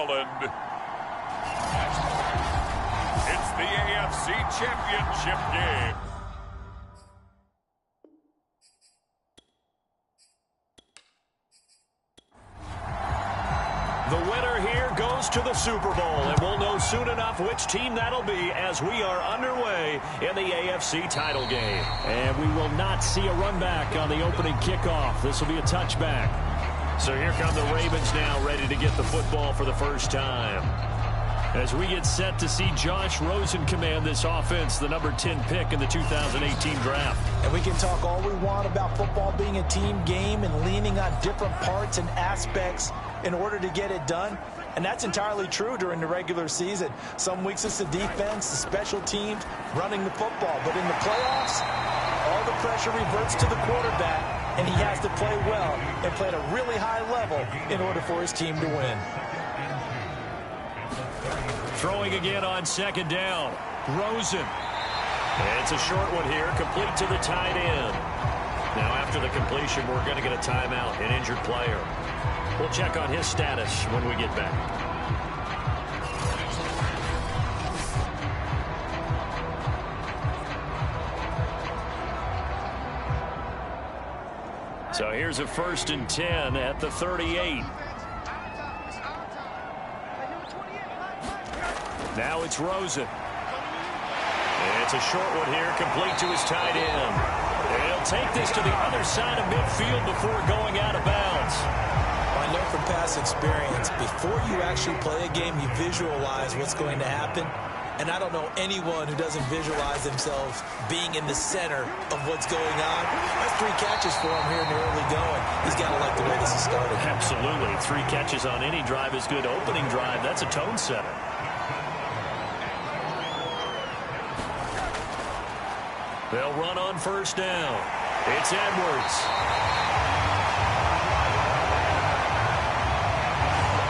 Maryland. It's the AFC Championship game. The winner here goes to the Super Bowl, and we'll know soon enough which team that'll be as we are underway in the AFC title game. And we will not see a run back on the opening kickoff. This will be a touchback. So here come the Ravens now, ready to get the football for the first time. As we get set to see Josh Rosen command this offense, the number 10 pick in the 2018 draft. And we can talk all we want about football being a team game and leaning on different parts and aspects in order to get it done. And that's entirely true during the regular season. Some weeks it's the defense, the special teams, running the football. But in the playoffs, all the pressure reverts to the quarterback, and he has to play well and play at a really high level in order for his team to win. Throwing again on second down. Rosen. It's a short one here, complete to the tight end. Now after the completion, we're going to get a timeout, an injured player. We'll check on his status when we get back. So here's a 1st and 10 at the 38. Now it's Rosen. It's a short one here, complete to his tight end. He'll take this to the other side of midfield before going out of bounds. I know from past experience, before you actually play a game, you visualize what's going to happen. And I don't know anyone who doesn't visualize themselves being in the center of what's going on. That's 3 catches for him here in the early going. He's got to like the way this is started. Absolutely. 3 catches on any drive is good. Opening drive, that's a tone setter. They'll run on 1st down. It's Edwards.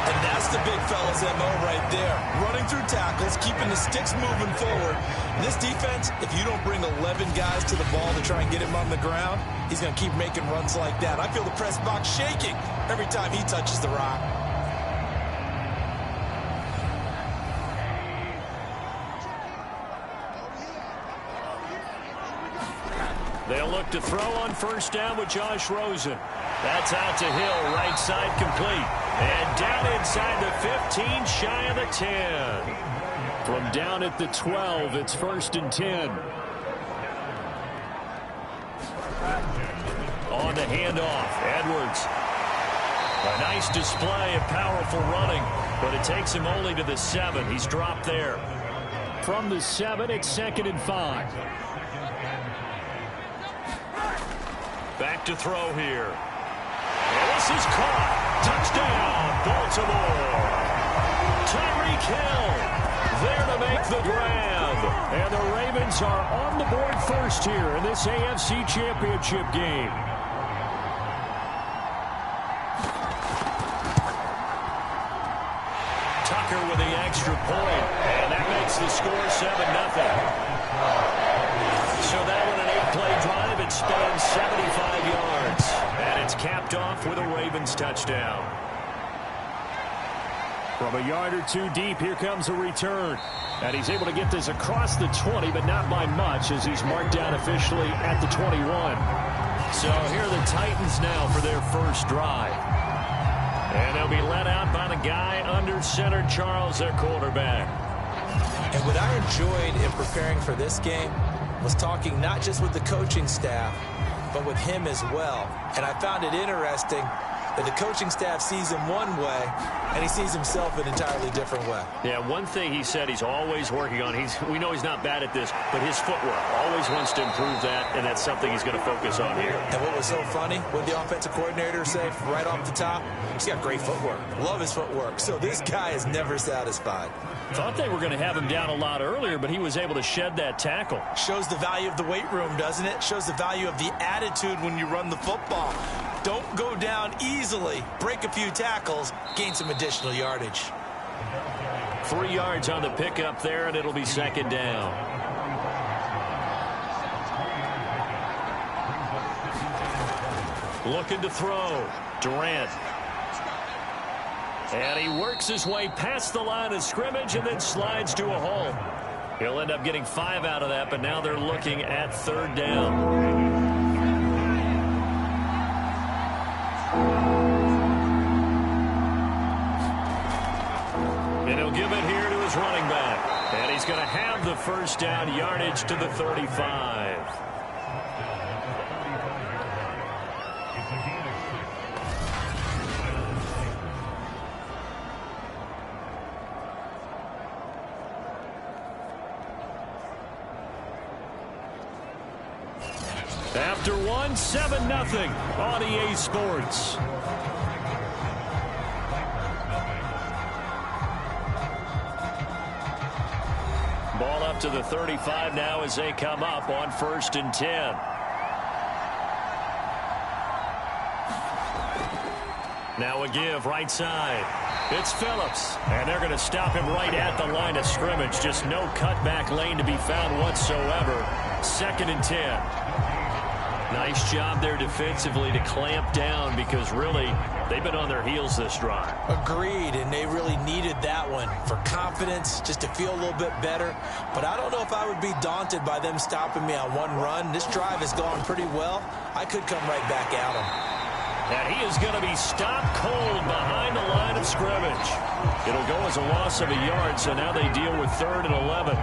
And that's the big fella's MO right there. Running through tackles, keeping the sticks moving forward. This defense, if you don't bring 11 guys to the ball to try and get him on the ground, he's going to keep making runs like that. I feel the press box shaking every time he touches the rock. They'll look to throw on 1st down with Josh Rosen. That's out to Hill, right side complete. And down inside the 15, shy of the 10. From down at the 12, it's 1st and 10. On the handoff, Edwards. A nice display of powerful running, but it takes him only to the 7. He's dropped there. From the 7, it's 2nd and 5. Back to throw here. And this is caught. Touchdown, Baltimore. Tyreek Hill there to make the grab. And the Ravens are on the board first here in this AFC Championship game. Tucker with the extra point. And that makes the score 7-0. So that one an 8-play drive. It spans 75 yards. And it's capped off with a Ravens touchdown. From a yard or 2 deep, here comes a return. And he's able to get this across the 20, but not by much as he's marked down officially at the 21. So here are the Titans now for their first drive. And they'll be let out by the guy under center, Charles, their quarterback. And what I enjoyed in preparing for this game was talking not just with the coaching staff, but with him as well. And I found it interesting that the coaching staff sees him one way, and he sees himself an entirely different way. Yeah, one thing he said he's always working on, we know he's not bad at this, but his footwork, always wants to improve that, and that's something he's going to focus on here. And what was so funny, what the offensive coordinator said right off the top, he's got great footwork. Love his footwork. So this guy is never satisfied. Thought they were going to have him down a lot earlier, but he was able to shed that tackle. Shows the value of the weight room, doesn't it? Shows the value of the attitude when you run the football. Don't go down easily. Break a few tackles. Gain some additional yardage. 3 yards on the pickup there, and it'll be 2nd down. Looking to throw. Durant. And he works his way past the line of scrimmage and then slides to a hole. He'll end up getting 5 out of that, but now they're looking at 3rd down. And he'll give it here to his running back. And he's going to have the 1st down yardage to the 35. After 1, 7-0 on EA Sports. Ball up to the 35 now as they come up on 1st and 10. Now a give right side. It's Phillips, and they're going to stop him right at the line of scrimmage. Just no cutback lane to be found whatsoever. 2nd and 10. Nice job there defensively to clamp down because really they've been on their heels this drive. Agreed, and they really needed that one for confidence, just to feel a little bit better. But I don't know if I would be daunted by them stopping me on one run. This drive has gone pretty well. I could come right back at them. And he is going to be stopped cold behind the line of scrimmage. It'll go as a loss of a yard, so now they deal with 3rd and 11.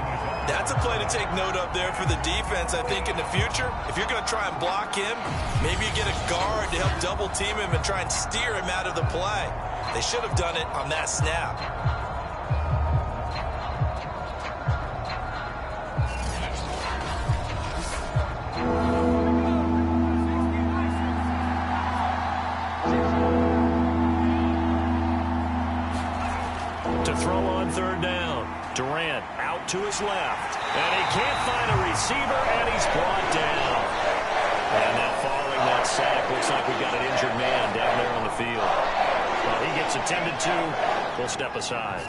That's a play to take note of there for the defense, I think, in the future. If you're going to try and block him, maybe you get a guard to help double team him and try and steer him out of the play. They should have done it on that snap. To throw on 3rd down. Durant out to his left. And he can't find a receiver, and he's brought down. And that following that sack, looks like we got an injured man down there on the field. Well, he gets attended to. We'll step aside.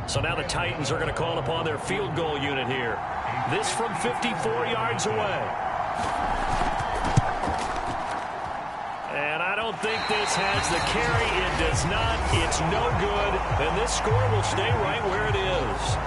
So now the Titans are going to call upon their field goal unit here. This from 54 yards away. And I don't think this has the carry. It does not. It's no good. And this score will stay right where it is.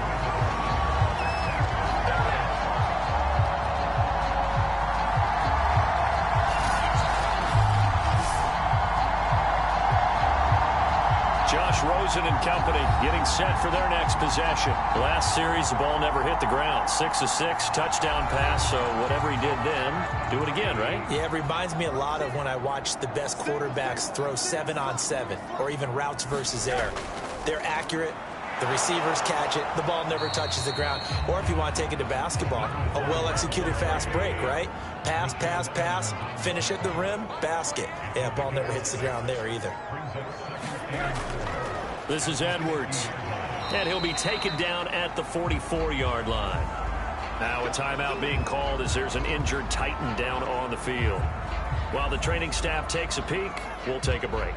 Josh Rosen and company getting set for their next possession. Last series, the ball never hit the ground. 6 of 6, touchdown pass, so whatever he did then, do it again, right? Yeah, it reminds me a lot of when I watch the best quarterbacks throw 7-on-7 or even routes versus air. They're accurate. The receivers catch it. The ball never touches the ground. Or if you want to take it to basketball, a well-executed fast break, right? Pass, pass, pass, finish at the rim, basket. Yeah, ball never hits the ground there either. This is Edwards, and he'll be taken down at the 44-yard line. Now a timeout being called as there's an injured Titan down on the field. While the training staff takes a peek, we'll take a break.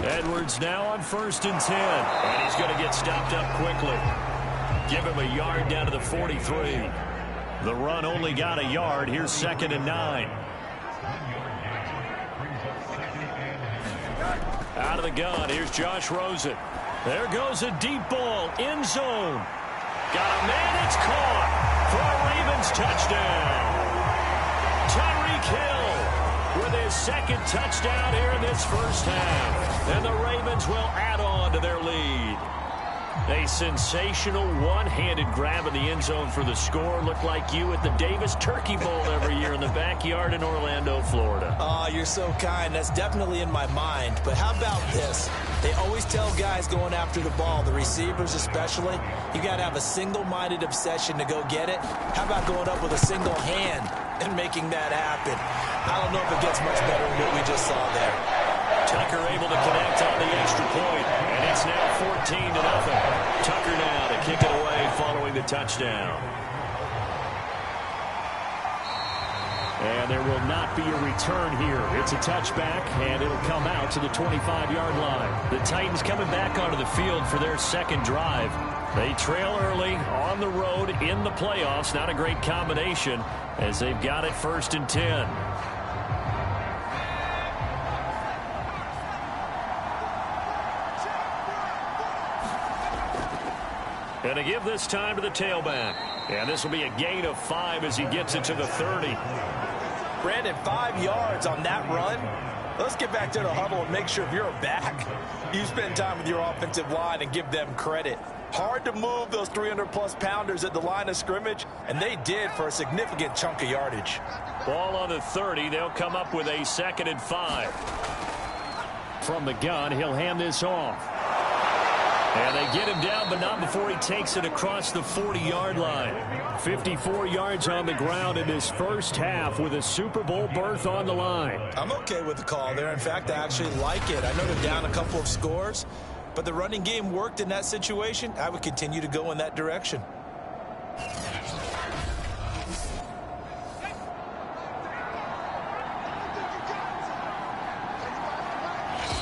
Edwards now on 1st and 10. And he's going to get stopped up quickly. Give him a yard down to the 43. The run only got a yard. Here's 2nd and 9. Out of the gun. Here's Josh Rosen. There goes a deep ball. End zone. Got a man. It's caught for a Ravens touchdown. Tyreek Hill with his 2nd touchdown here in this first half. And the Ravens will add on to their lead. A sensational one-handed grab in the end zone for the score. Looked like you at the Davis Turkey Bowl every year in the backyard in Orlando, Florida. Oh, you're so kind. That's definitely in my mind. But how about this? They always tell guys going after the ball, the receivers especially, you got to have a single-minded obsession to go get it. How about going up with a single hand and making that happen? I don't know if it gets much better than what we just saw there. Tucker able to connect on the extra point, and it's now 14-0. Tucker now to kick it away following the touchdown. And there will not be a return here. It's a touchback, and it'll come out to the 25-yard line. The Titans coming back onto the field for their second drive. They trail early on the road in the playoffs. Not a great combination as they've got it 1st and 10. And to give this time to the tailback. And this will be a gain of 5 as he gets it to the 30. Brandon, 5 yards on that run. Let's get back to the huddle and make sure if you're a back, you spend time with your offensive line and give them credit. Hard to move those 300-plus pounders at the line of scrimmage, and they did for a significant chunk of yardage. Ball on the 30. They'll come up with a 2nd and 5. From the gun, he'll hand this off. And they get him down, but not before he takes it across the 40-yard line. 54 yards on the ground in this first half with a Super Bowl berth on the line. I'm okay with the call there. In fact, I actually like it. I know they're down a couple of scores, but the running game worked in that situation. I would continue to go in that direction.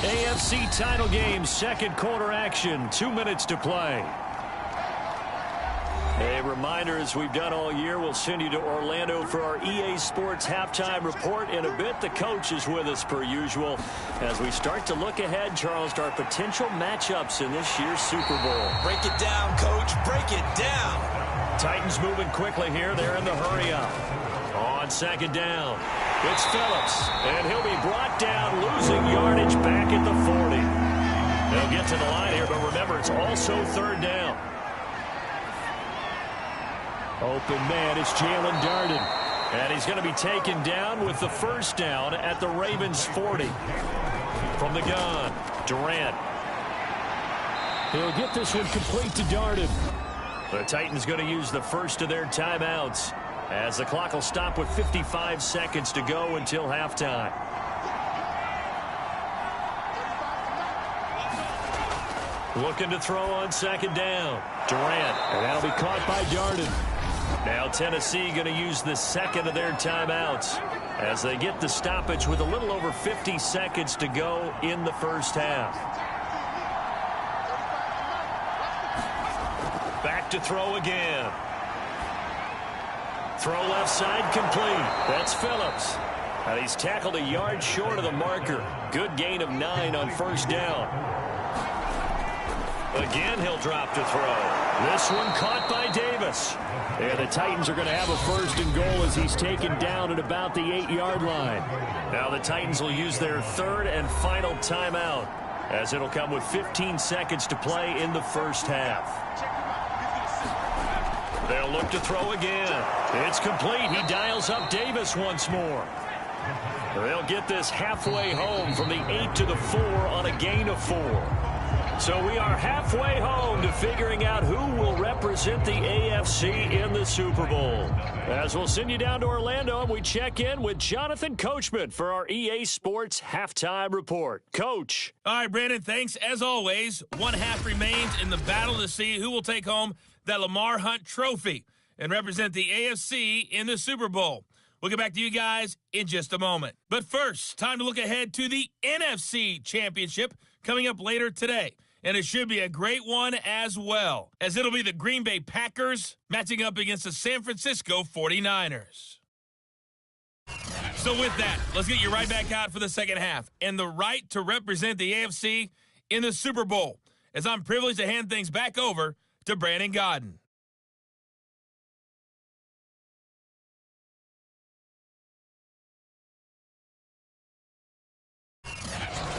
AFC title game, second quarter action, 2 minutes to play. A reminder, as we've done all year, we'll send you to Orlando for our EA Sports halftime report in a bit. The coach is with us per usual as we start to look ahead, Charles, to our potential matchups in this year's Super Bowl. Break it down, Coach. Break it down. Titans moving quickly here. They're in the hurry up. On 2nd down, it's Phillips, and he'll be brought down, losing yardage back at the 40. They'll get to the line here, but remember, it's also 3rd down. Open man, it's Jalen Darden. And he's going to be taken down with the 1st down at the Ravens' 40. From the gun, Durant. He'll get this one complete to Darden. The Titans going to use the first of their timeouts, as the clock will stop with 55 seconds to go until halftime. Looking to throw on 2nd down. Durant. And that'll be caught by Darden. Now Tennessee going to use the 2nd of their timeouts as they get the stoppage with a little over 50 seconds to go in the first half. Back to throw again. Throw left side complete. That's Phillips. And he's tackled a yard short of the marker. Good gain of 9 on 1st down. Again, he'll drop to throw. This one caught by Davis. And the Titans are going to have a 1st and goal as he's taken down at about the 8-yard line. Now the Titans will use their 3rd and final timeout, as it'll come with 15 seconds to play in the first half. They'll look to throw again. It's complete. He dials up Davis once more. They'll get this halfway home from the 8 to the 4 on a gain of 4. So we are halfway home to figuring out who will represent the AFC in the Super Bowl. As we'll send you down to Orlando, and we check in with Jonathan Coachman for our EA Sports halftime report. Coach. All right, Brandon, thanks. As always, 1 half remains in the battle to see who will take home that Lamar Hunt trophy and represent the AFC in the Super Bowl. We'll get back to you guys in just a moment. But first, time to look ahead to the NFC Championship coming up later today. And it should be a great one as well, as it'll be the Green Bay Packers matching up against the San Francisco 49ers. So with that, let's get you right back out for the second half and the right to represent the AFC in the Super Bowl, as I'm privileged to hand things back over to Brandon Godden.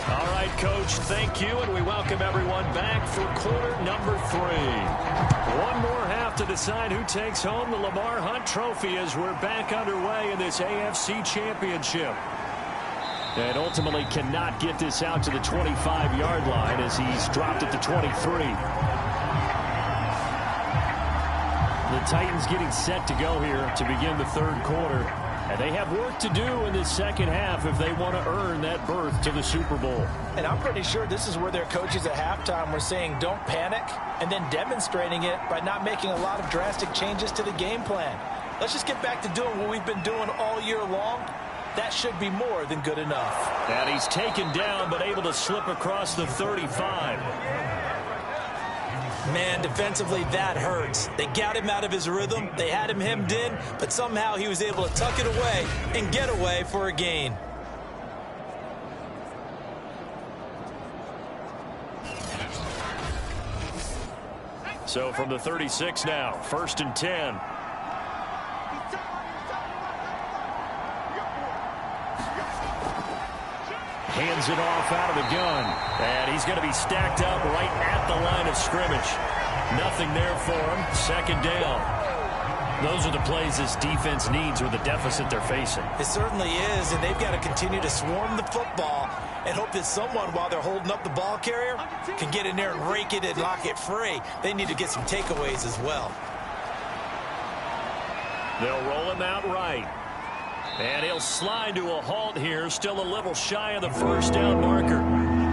All right, Coach, thank you, and we welcome everyone back for quarter number 3. One more half to decide who takes home the Lamar Hunt trophy as we're back underway in this AFC Championship. And ultimately cannot get this out to the 25-yard line as he's dropped at the 23. The Titans getting set to go here to begin the 3rd quarter. And they have work to do in this second half if they want to earn that berth to the Super Bowl. And I'm pretty sure this is where their coaches at halftime were saying don't panic, and then demonstrating it by not making a lot of drastic changes to the game plan. let's just get back to doing what we've been doing all year long. That should be more than good enough. And he's taken down, but able to slip across the 35. Man, defensively, that hurts. They got him out of his rhythm. They had him hemmed in, but somehow he was able to tuck it away and get away for a gain. So from the 36 now, 1st and 10. Hands it off out of the gun. And he's going to be stacked up right at the line of scrimmage. Nothing there for him. 2nd down. Those are the plays this defense needs with the deficit they're facing. It certainly is, and they've got to continue to swarm the football and hope that someone, while they're holding up the ball carrier, can get in there and rake it and lock it free. They need to get some takeaways as well. They'll roll him out right. And he'll slide to a halt here, still a little shy of the 1st down marker.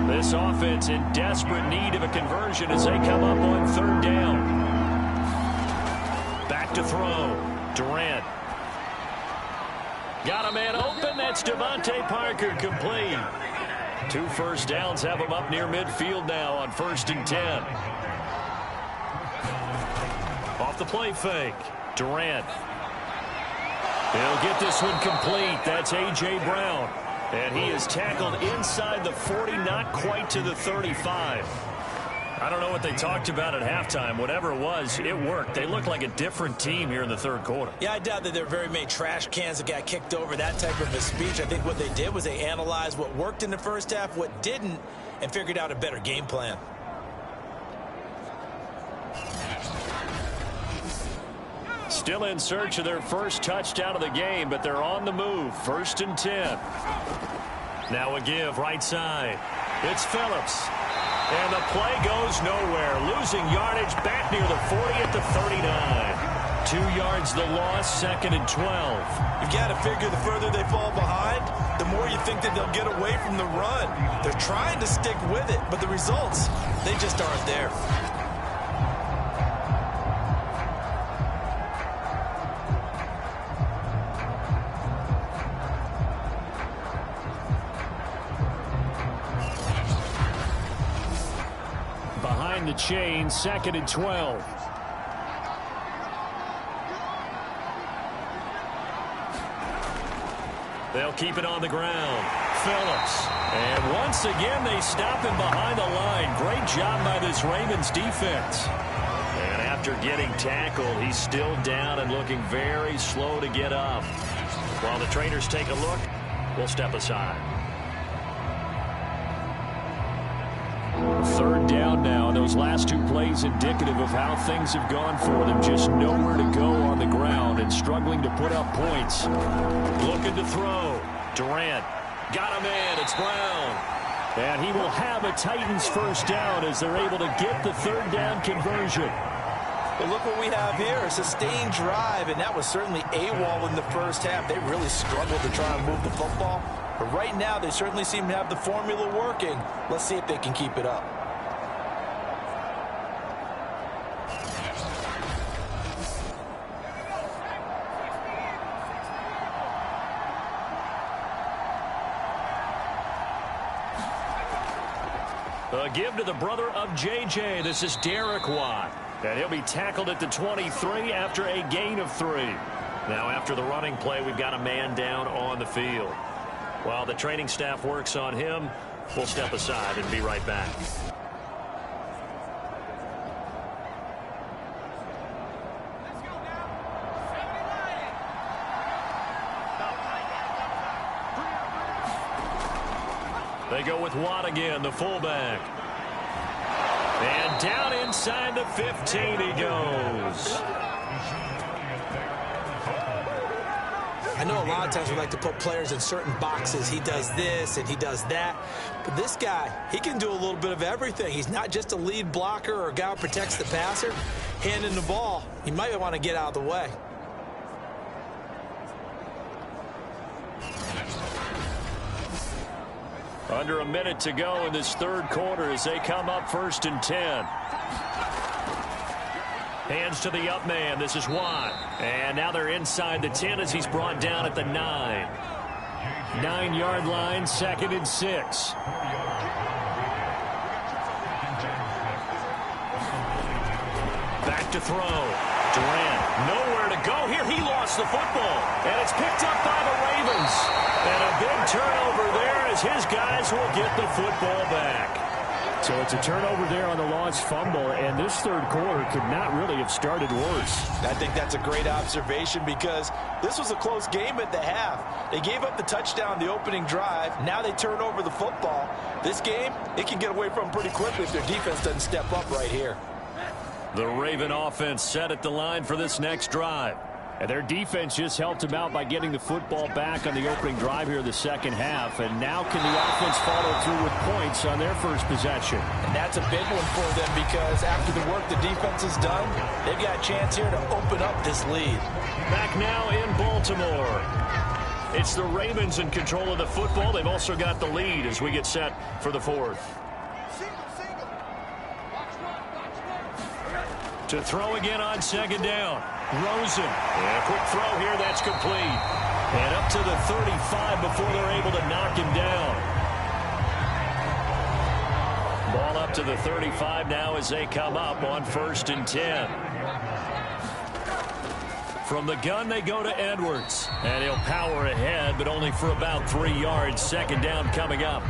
This offense in desperate need of a conversion as they come up on 3rd down. Back to throw. Durant. Got a man open. That's Devontae Parker, complete. 2 first downs have him up near midfield now on 1st and 10. Off the play fake. Durant. He'll get this one complete. That's A.J. Brown. And he is tackled inside the 40, not quite to the 35. I don't know what they talked about at halftime. Whatever it was, it worked. They look like a different team here in the 3rd quarter. Yeah, I doubt that there are very many trash cans that got kicked over, that type of a speech. I think what they did was they analyzed what worked in the 1st half, what didn't, and figured out a better game plan. Still in search of their first touchdown of the game, but they're on the move. 1st and 10. Now a give right side. It's Phillips. And the play goes nowhere. Losing yardage back near the 40 at the 39. 2 yards the loss, 2nd and 12. You've got to figure the further they fall behind, the more you think that they'll get away from the run. They're trying to stick with it, but the results, they just aren't there. The chain, 2nd and 12. They'll keep it on the ground. Phillips. And once again, they stop him behind the line. Great job by this Ravens defense. And after getting tackled, he's still down and looking very slow to get up. While the trainers take a look, we'll step aside. 3rd down now. Those last 2 plays indicative of how things have gone for them. Just nowhere to go on the ground and struggling to put up points. Looking to throw. Durant. Got a man. It's Brown. And he will have a Titans 1st down as they're able to get the 3rd down conversion. Well, look what we have here. A sustained drive, and that was certainly AWOL in the 1st half. They really struggled to try and move the football. But right now, they certainly seem to have the formula working. Let's see if they can keep it up. A give to the brother of J.J. This is Derek Watt. And he'll be tackled at the 23 after a gain of 3. Now, after the running play, we've got a man down on the field. While the training staff works on him, we'll step aside and be right back. They go with Watt again, the fullback. And down inside the 15 he goes. I know a lot of times we like to put players in certain boxes. He does this and he does that. But this guy, he can do a little bit of everything. He's not just a lead blocker or a guy who protects the passer. Handing the ball, he might want to get out of the way. Under a minute to go in this 3rd quarter as they come up 1st and 10. Hands to the up man. This is Watt. And now they're inside the 10 as he's brought down at the 9. 9-yard line, 2nd and 6. Back to throw. Durant, nowhere to go here. He lost the football. And it's picked up by the Ravens. And a big turnover there as his guys will get the football back. So it's a turnover there on the lost fumble, and this third quarter could not really have started worse. I think that's a great observation because this was a close game at the half. They gave up the touchdown the opening drive. Now they turn over the football. This game, it can get away from them pretty quickly if their defense doesn't step up right here. The Raven offense set at the line for this next drive. And their defense just helped them out by getting the football back on the opening drive here in the second half. And now can the offense follow through with points on their first possession? And that's a big one for them because after the work the defense has done, they've got a chance here to open up this lead. Back now in Baltimore. It's the Ravens in control of the football. They've also got the lead as we get set for the fourth. To throw again on 2nd down. Rosen. And a quick throw here. That's complete. And up to the 35 before they're able to knock him down. Ball up to the 35 now as they come up on 1st and 10. From the gun, they go to Edwards. And he'll power ahead, but only for about 3 yards. 2nd down coming up.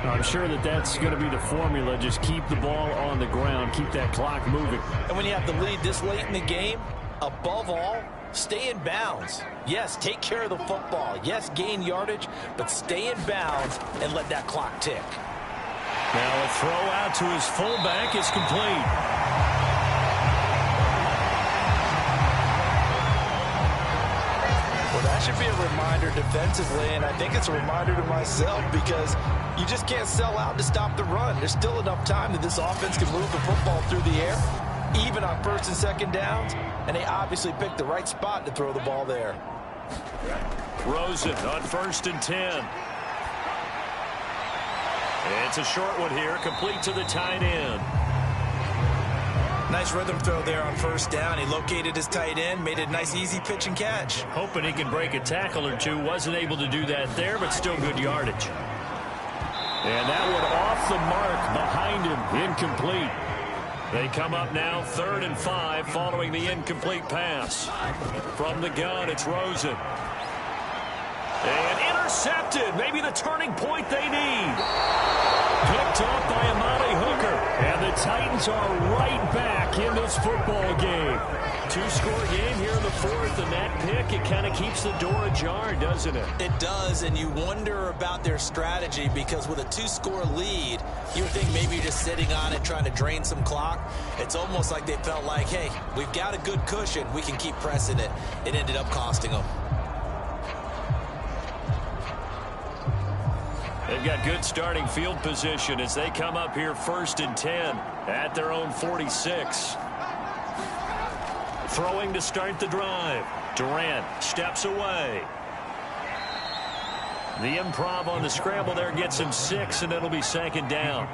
I'm sure that that's going to be the formula. Just keep the ball on the ground. Keep that clock moving. And when you have the lead this late in the game, above all, stay in bounds. Yes, take care of the football. Yes, gain yardage, but stay in bounds and let that clock tick. Now a throw out to his fullback is complete. That should be a reminder defensively, and I think it's a reminder to myself because you just can't sell out to stop the run. There's still enough time that this offense can move the football through the air, even on 1st and 2nd downs, and they obviously picked the right spot to throw the ball there. Rosen on 1st and 10. It's a short one here, complete to the tight end. Nice rhythm throw there on 1st down. He located his tight end, made a nice easy pitch and catch. Hoping he can break a tackle or two. Wasn't able to do that there, but still good yardage. And that one off the mark behind him, incomplete. They come up now 3rd and 5 following the incomplete pass. From the gun, it's Rosen. And intercepted. Maybe the turning point they need. Picked off by Amani Hooker. And the Titans are right back in this football game. 2-score game here in the 4th, and that pick, it kind of keeps the door ajar, doesn't it? It does, and you wonder about their strategy because with a 2-score lead, you would think maybe you're just sitting on it trying to drain some clock. It's almost like they felt like, hey, we've got a good cushion. We can keep pressing it. It ended up costing them. They've got good starting field position as they come up here 1st and 10 at their own 46. Throwing to start the drive. Durant steps away. The improv on the scramble there gets him 6, and it'll be 2nd down.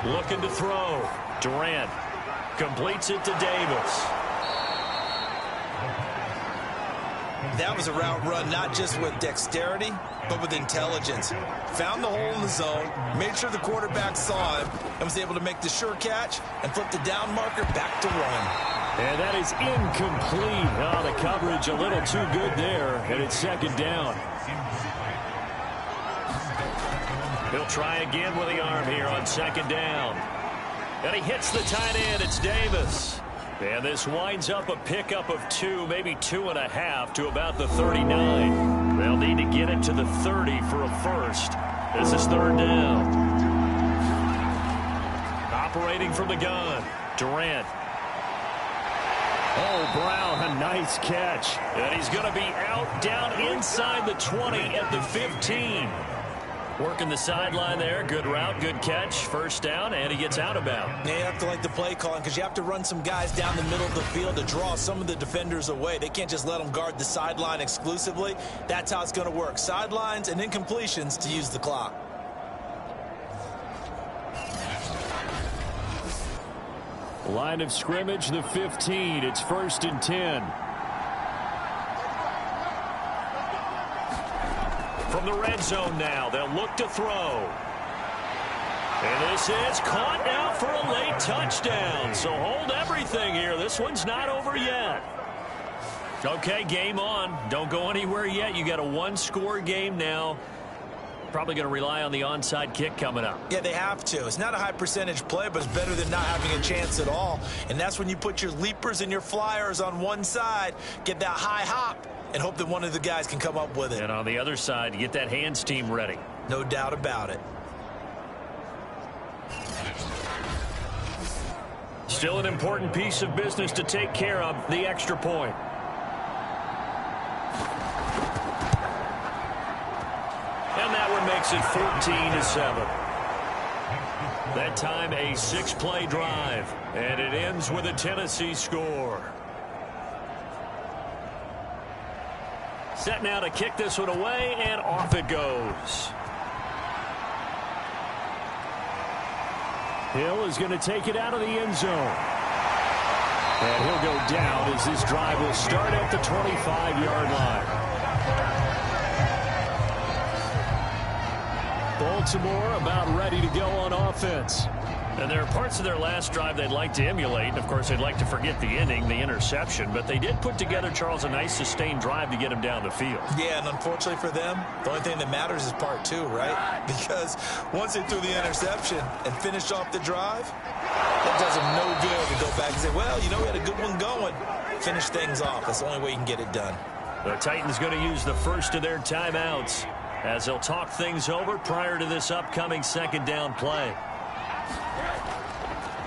Looking to throw. Durant completes it to Davis. That was a route run not just with dexterity, but with intelligence. Found the hole in the zone, made sure the quarterback saw him, and was able to make the sure catch and flip the down marker back to run. And that is incomplete. Oh, the coverage a little too good there, and it's 2nd down. He'll try again with the arm here on 2nd down. And he hits the tight end. It's Davis. And this winds up a pickup of 2, maybe 2.5 to about the 39. They'll need to get it to the 30 for a first. This is 3rd down. Operating from the gun. Durant. Oh, Brown, a nice catch. And he's going to be out down inside the 20 at the 15. Working the sideline there. Good route, good catch. 1st down, and he gets out of bounds. Yeah, you have to like the play calling because you have to run some guys down the middle of the field to draw some of the defenders away. They can't just let them guard the sideline exclusively. That's how it's going to work. Sidelines and incompletions to use the clock. Line of scrimmage, the 15. It's 1st and 10. From the red zone now, they'll look to throw. And this is caught now for a late touchdown. So hold everything here. This one's not over yet. Okay, game on. Don't go anywhere yet. You got a one-score game now. Probably going to rely on the onside kick coming up. Yeah, they have to. It's not a high percentage play, but it's better than not having a chance at all. And that's when you put your leapers and your flyers on one side, get that high hop, and hope that one of the guys can come up with it. And on the other side, you get that hands team ready. No doubt about it. Still an important piece of business to take care of, the extra point. And that one makes it 14-7. That time a 6-play drive, and it ends with a Tennessee score. Set now to kick this one away, and off it goes. Hill is going to take it out of the end zone. And he'll go down as this drive will start at the 25-yard line. Baltimore about ready to go on offense. And there are parts of their last drive they'd like to emulate. And, of course, they'd like to forget the inning, the interception. But they did put together, Charles, a nice sustained drive to get him down the field. Yeah, and unfortunately for them, the only thing that matters is part two, right? Because once they threw the interception and finished off the drive, that does them no good to go back and say, well, you know, we had a good one going. Finish things off. That's the only way you can get it done. The Titans going to use the first of their timeouts as they'll talk things over prior to this upcoming second down play.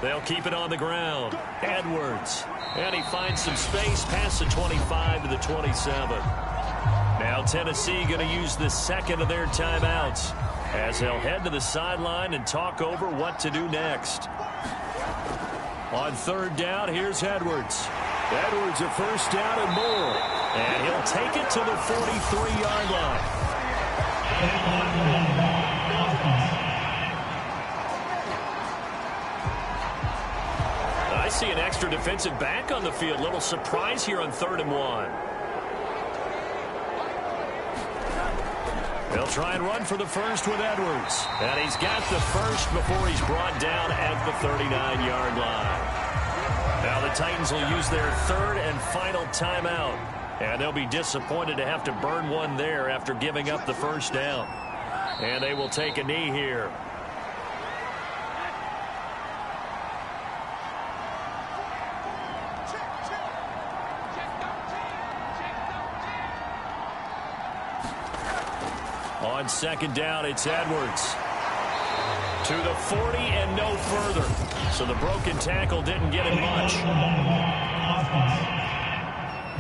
They'll keep it on the ground. Edwards. And he finds some space past the 25 to the 27. Now Tennessee going to use the second of their timeouts as they'll head to the sideline and talk over what to do next. On third down, here's Edwards. Edwards a first down and more. And he'll take it to the 43-yard line. I see an extra defensive back on the field. Little surprise here on 3rd and 1. They'll try and run for the first with Edwards. And he's got the first before he's brought down at the 39-yard line. Now the Titans will use their third and final timeout. And they'll be disappointed to have to burn one there after giving up the first down. And they will take a knee here. On second down, it's Edwards. To the 40 and no further. So the broken tackle didn't get him much.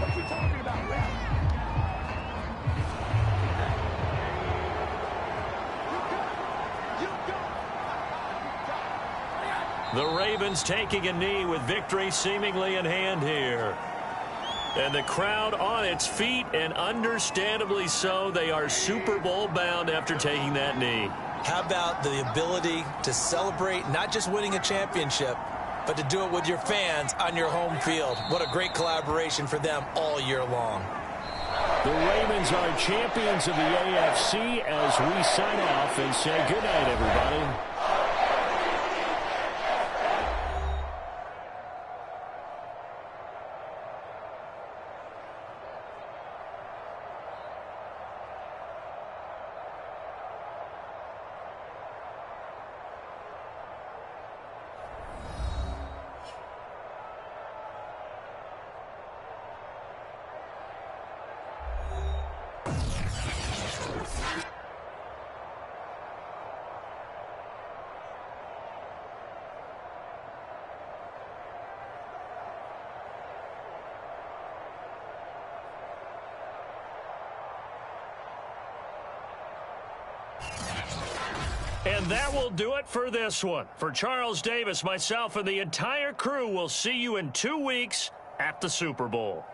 What you talking about, Ref? The Ravens taking a knee with victory seemingly in hand here. And the crowd on its feet, and understandably so. They are Super Bowl bound after taking that knee. How about the ability to celebrate not just winning a championship, but to do it with your fans on your home field? What a great collaboration for them all year long. The Ravens are champions of the AFC as we sign off and say goodnight, everybody. And that will do it for this one. For Charles Davis, myself, and the entire crew, will see you in 2 weeks at the Super Bowl.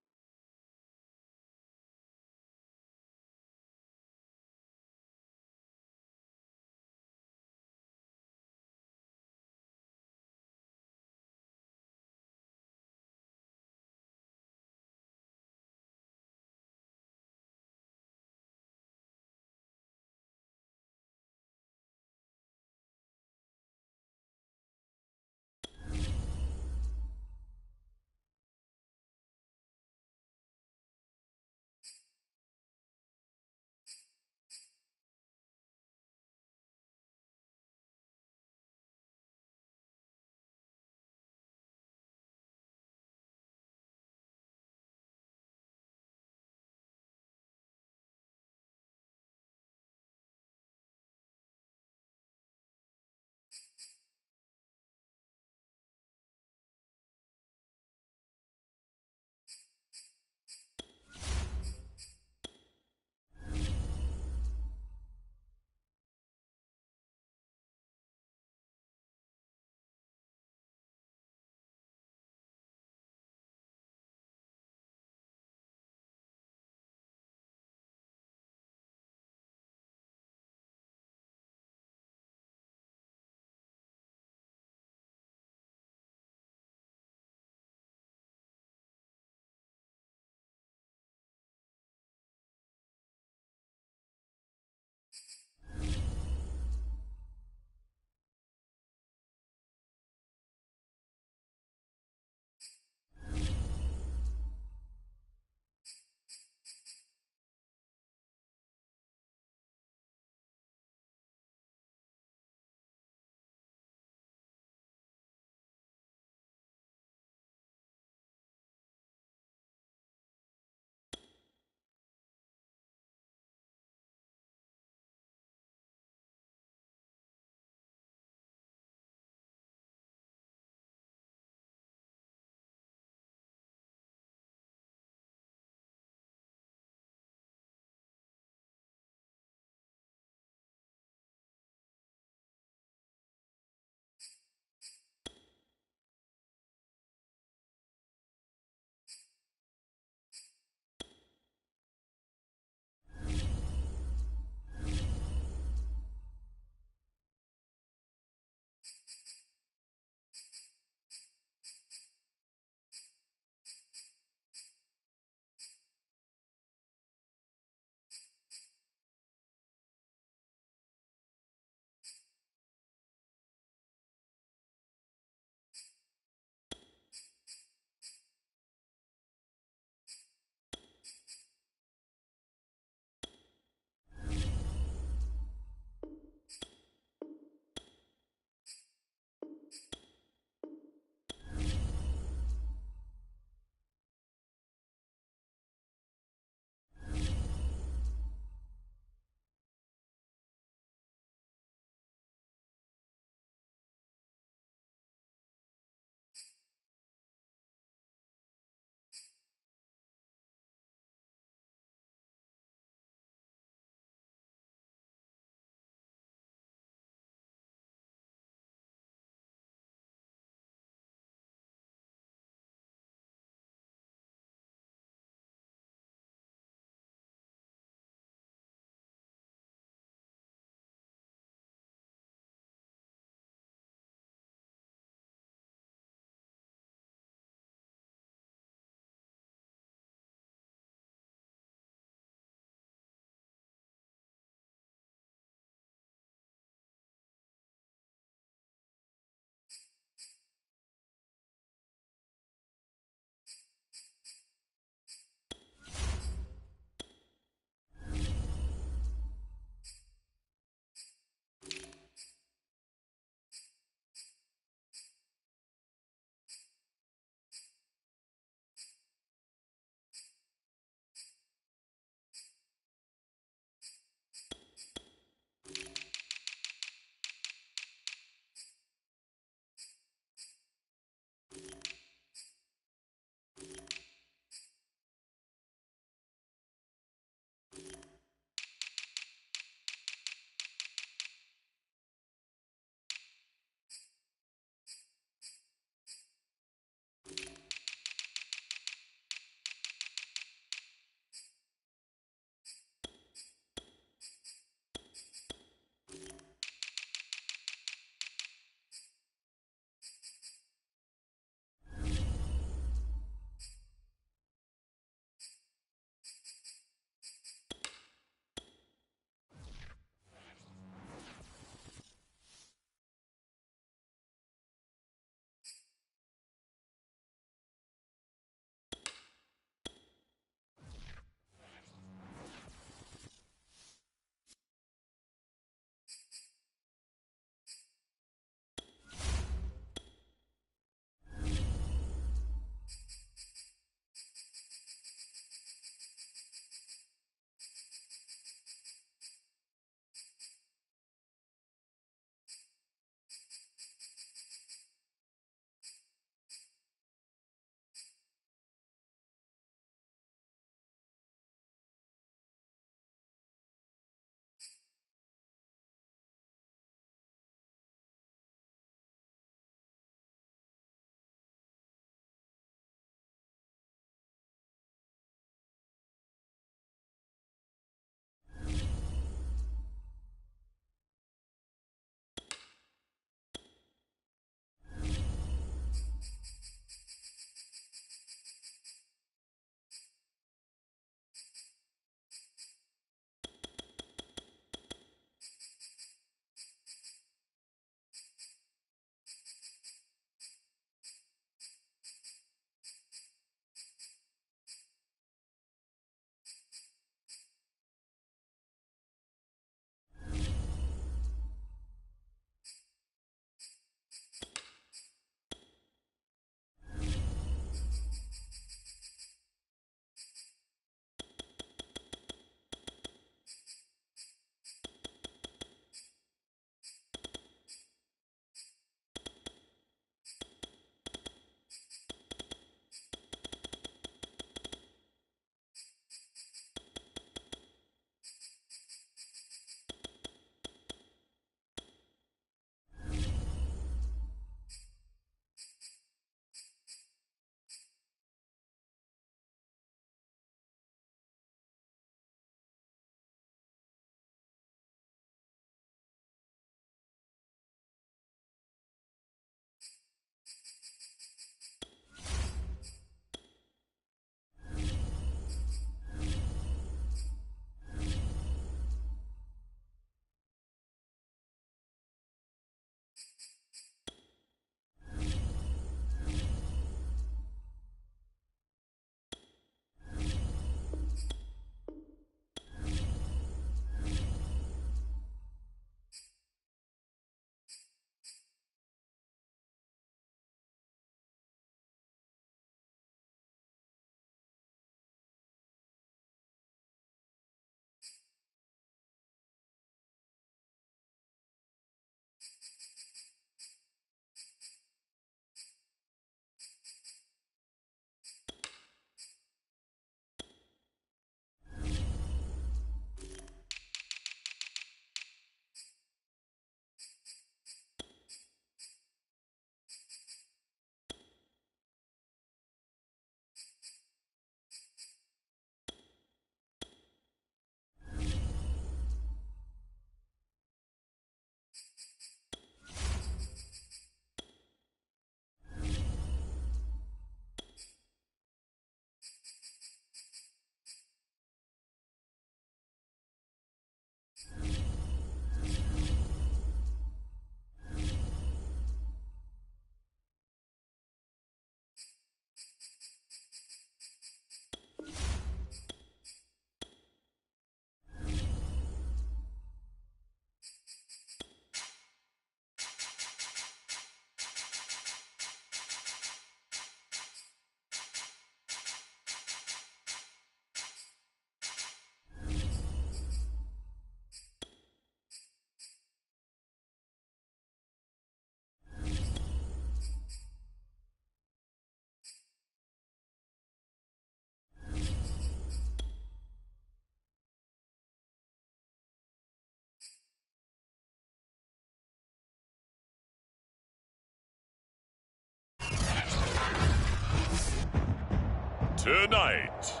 Tonight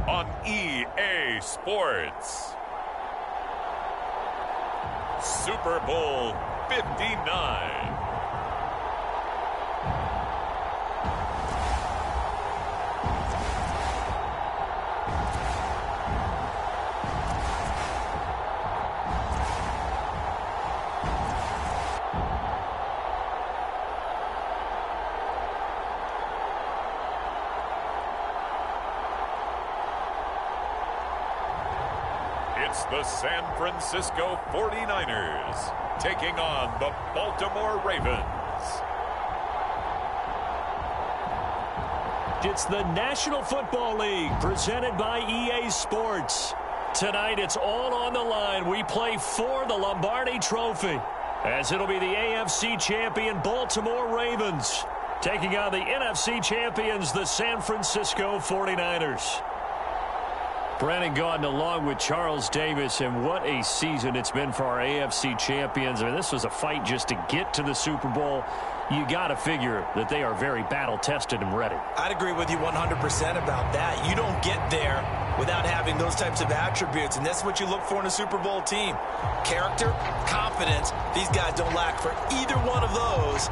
on EA Sports, Super Bowl 59. It's the San Francisco 49ers taking on the Baltimore Ravens. It's the National Football League presented by EA Sports. Tonight it's all on the line. We play for the Lombardi Trophy, as it'll be the AFC champion Baltimore Ravens taking on the NFC champions, the San Francisco 49ers. Brandon Gaudin along with Charles Davis, and what a season it's been for our AFC champions. I mean, this was a fight just to get to the Super Bowl. You got to figure that they are very battle-tested and ready. I'd agree with you 100% about that. You don't get there without having those types of attributes, and that's what you look for in a Super Bowl team. Character, confidence. These guys don't lack for either one of those.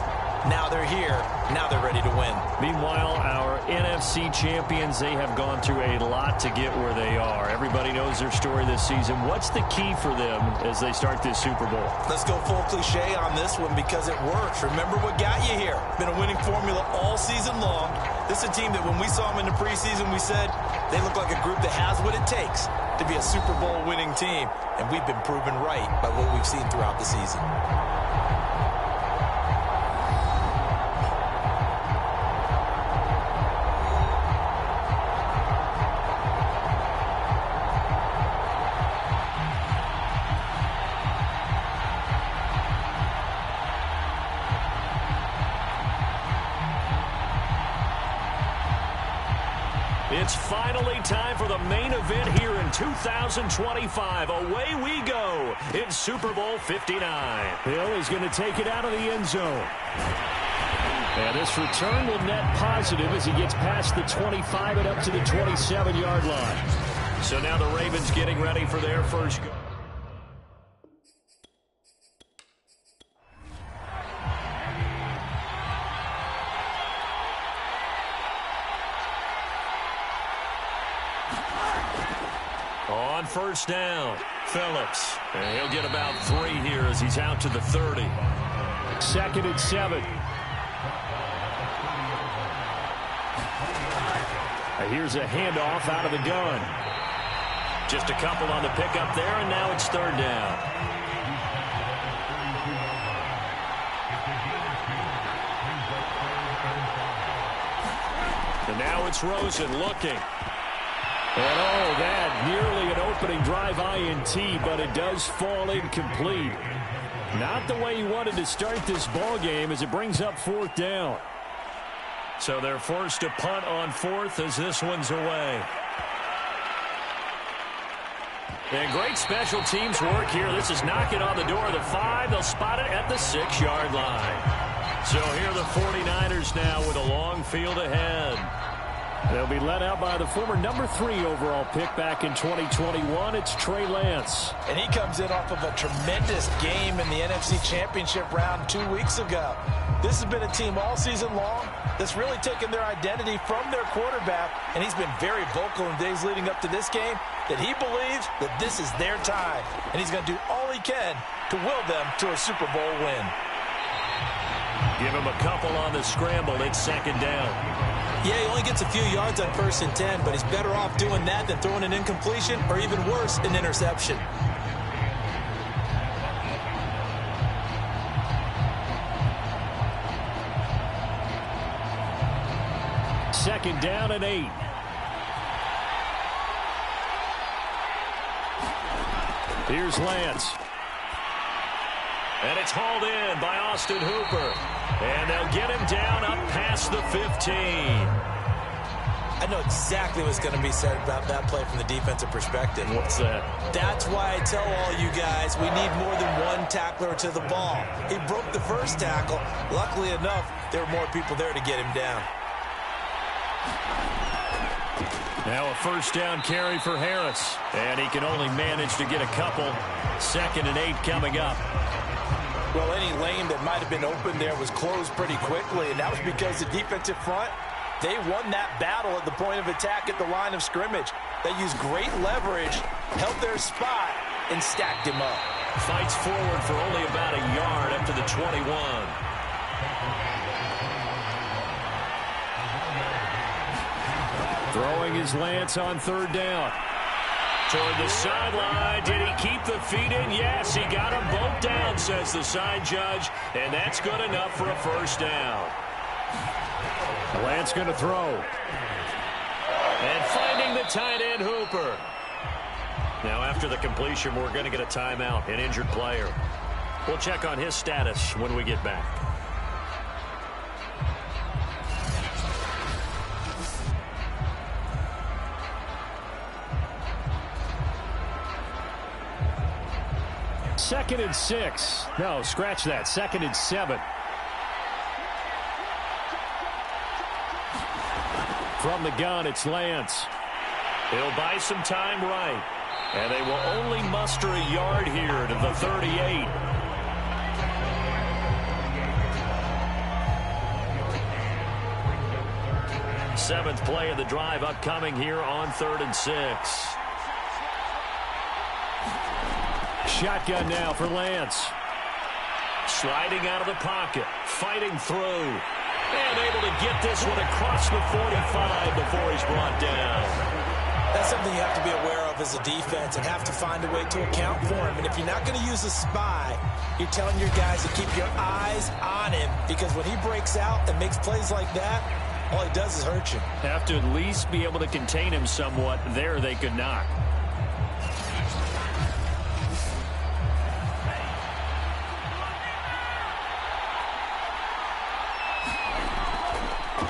Now they're here. Now they're ready to win. Meanwhile, our NFC champions, they have gone through a lot to get where they are. Everybody knows their story this season. What's the key for them as they start this Super Bowl? Let's go full cliche on this one because it works. Remember what got you here. Been a winning formula all season long. This is a team that when we saw them in the preseason, we said they look like a group that has what it takes to be a Super Bowl winning team. And we've been proven right by what we've seen throughout the season. It's finally time for the main event here in 2025. Away we go in Super Bowl 59. Hill is going to take it out of the end zone. And this return will net positive as he gets past the 25 and up to the 27-yard line. So now the Ravens getting ready for their first go. On first down, Phillips. And he'll get about 3 here as he's out to the 30. 2nd and 7. Here's a handoff out of the gun. Just a couple on the pickup there, and now it's 3rd down. And now it's Rosen looking. And oh, that nearly an opening drive INT, but it does fall incomplete. Not the way he wanted to start this ball game as it brings up 4th down. So they're forced to punt on 4th as this one's away. And great special teams work here. This is knocking on the door of the 5. They'll spot it at the 6-yard line. So here are the 49ers now with a long field ahead. They'll be led out by the former number 3 overall pick back in 2021. It's Trey Lance. And he comes in off of a tremendous game in the NFC Championship round 2 weeks ago. This has been a team all season long that's really taken their identity from their quarterback, and he's been very vocal in days leading up to this game that he believes that this is their time, and he's going to do all he can to will them to a Super Bowl win. Give him a couple on the scramble. It's 2nd down. Yeah, he only gets a few yards on 1st and 10, but he's better off doing that than throwing an incompletion or even worse, an interception. Second down and 8. Here's Lance. And it's hauled in by Austin Hooper. And they'll get him down up past the 15. I know exactly what's going to be said about that play from the defensive perspective. What's that? That's why I tell all you guys we need more than one tackler to the ball. He broke the first tackle. Luckily enough, there were more people there to get him down. Now a first down carry for Harris. And he can only manage to get a couple. 2nd and 8 coming up. Well, any lane that might have been open there was closed pretty quickly, and that was because the defensive front, they won that battle at the point of attack at the line of scrimmage. They used great leverage, held their spot, and stacked him up. Fights forward for only about a yard up to the 21. Throwing his Lance on 3rd down. Toward the sideline. Did he keep the feet in? Yes, he got them both down, says the side judge. And that's good enough for a first down. Lance going to throw. And finding the tight end, Hooper. Now after the completion, we're going to get a timeout, an injured player. We'll check on his status when we get back. Second and 6. No, scratch that. 2nd and 7. From the gun, it's Lance. He'll buy some time right. And they will only muster a yard here to the 38. Seventh play of the drive upcoming here on 3rd and 6. Shotgun now for Lance. Sliding out of the pocket. Fighting through. And able to get this one across the 45 before he's brought down. That's something you have to be aware of as a defense and have to find a way to account for him. And if you're not going to use a spy, you're telling your guys to keep your eyes on him, because when he breaks out and makes plays like that, all he does is hurt you. Have to at least be able to contain him somewhat. There they could not.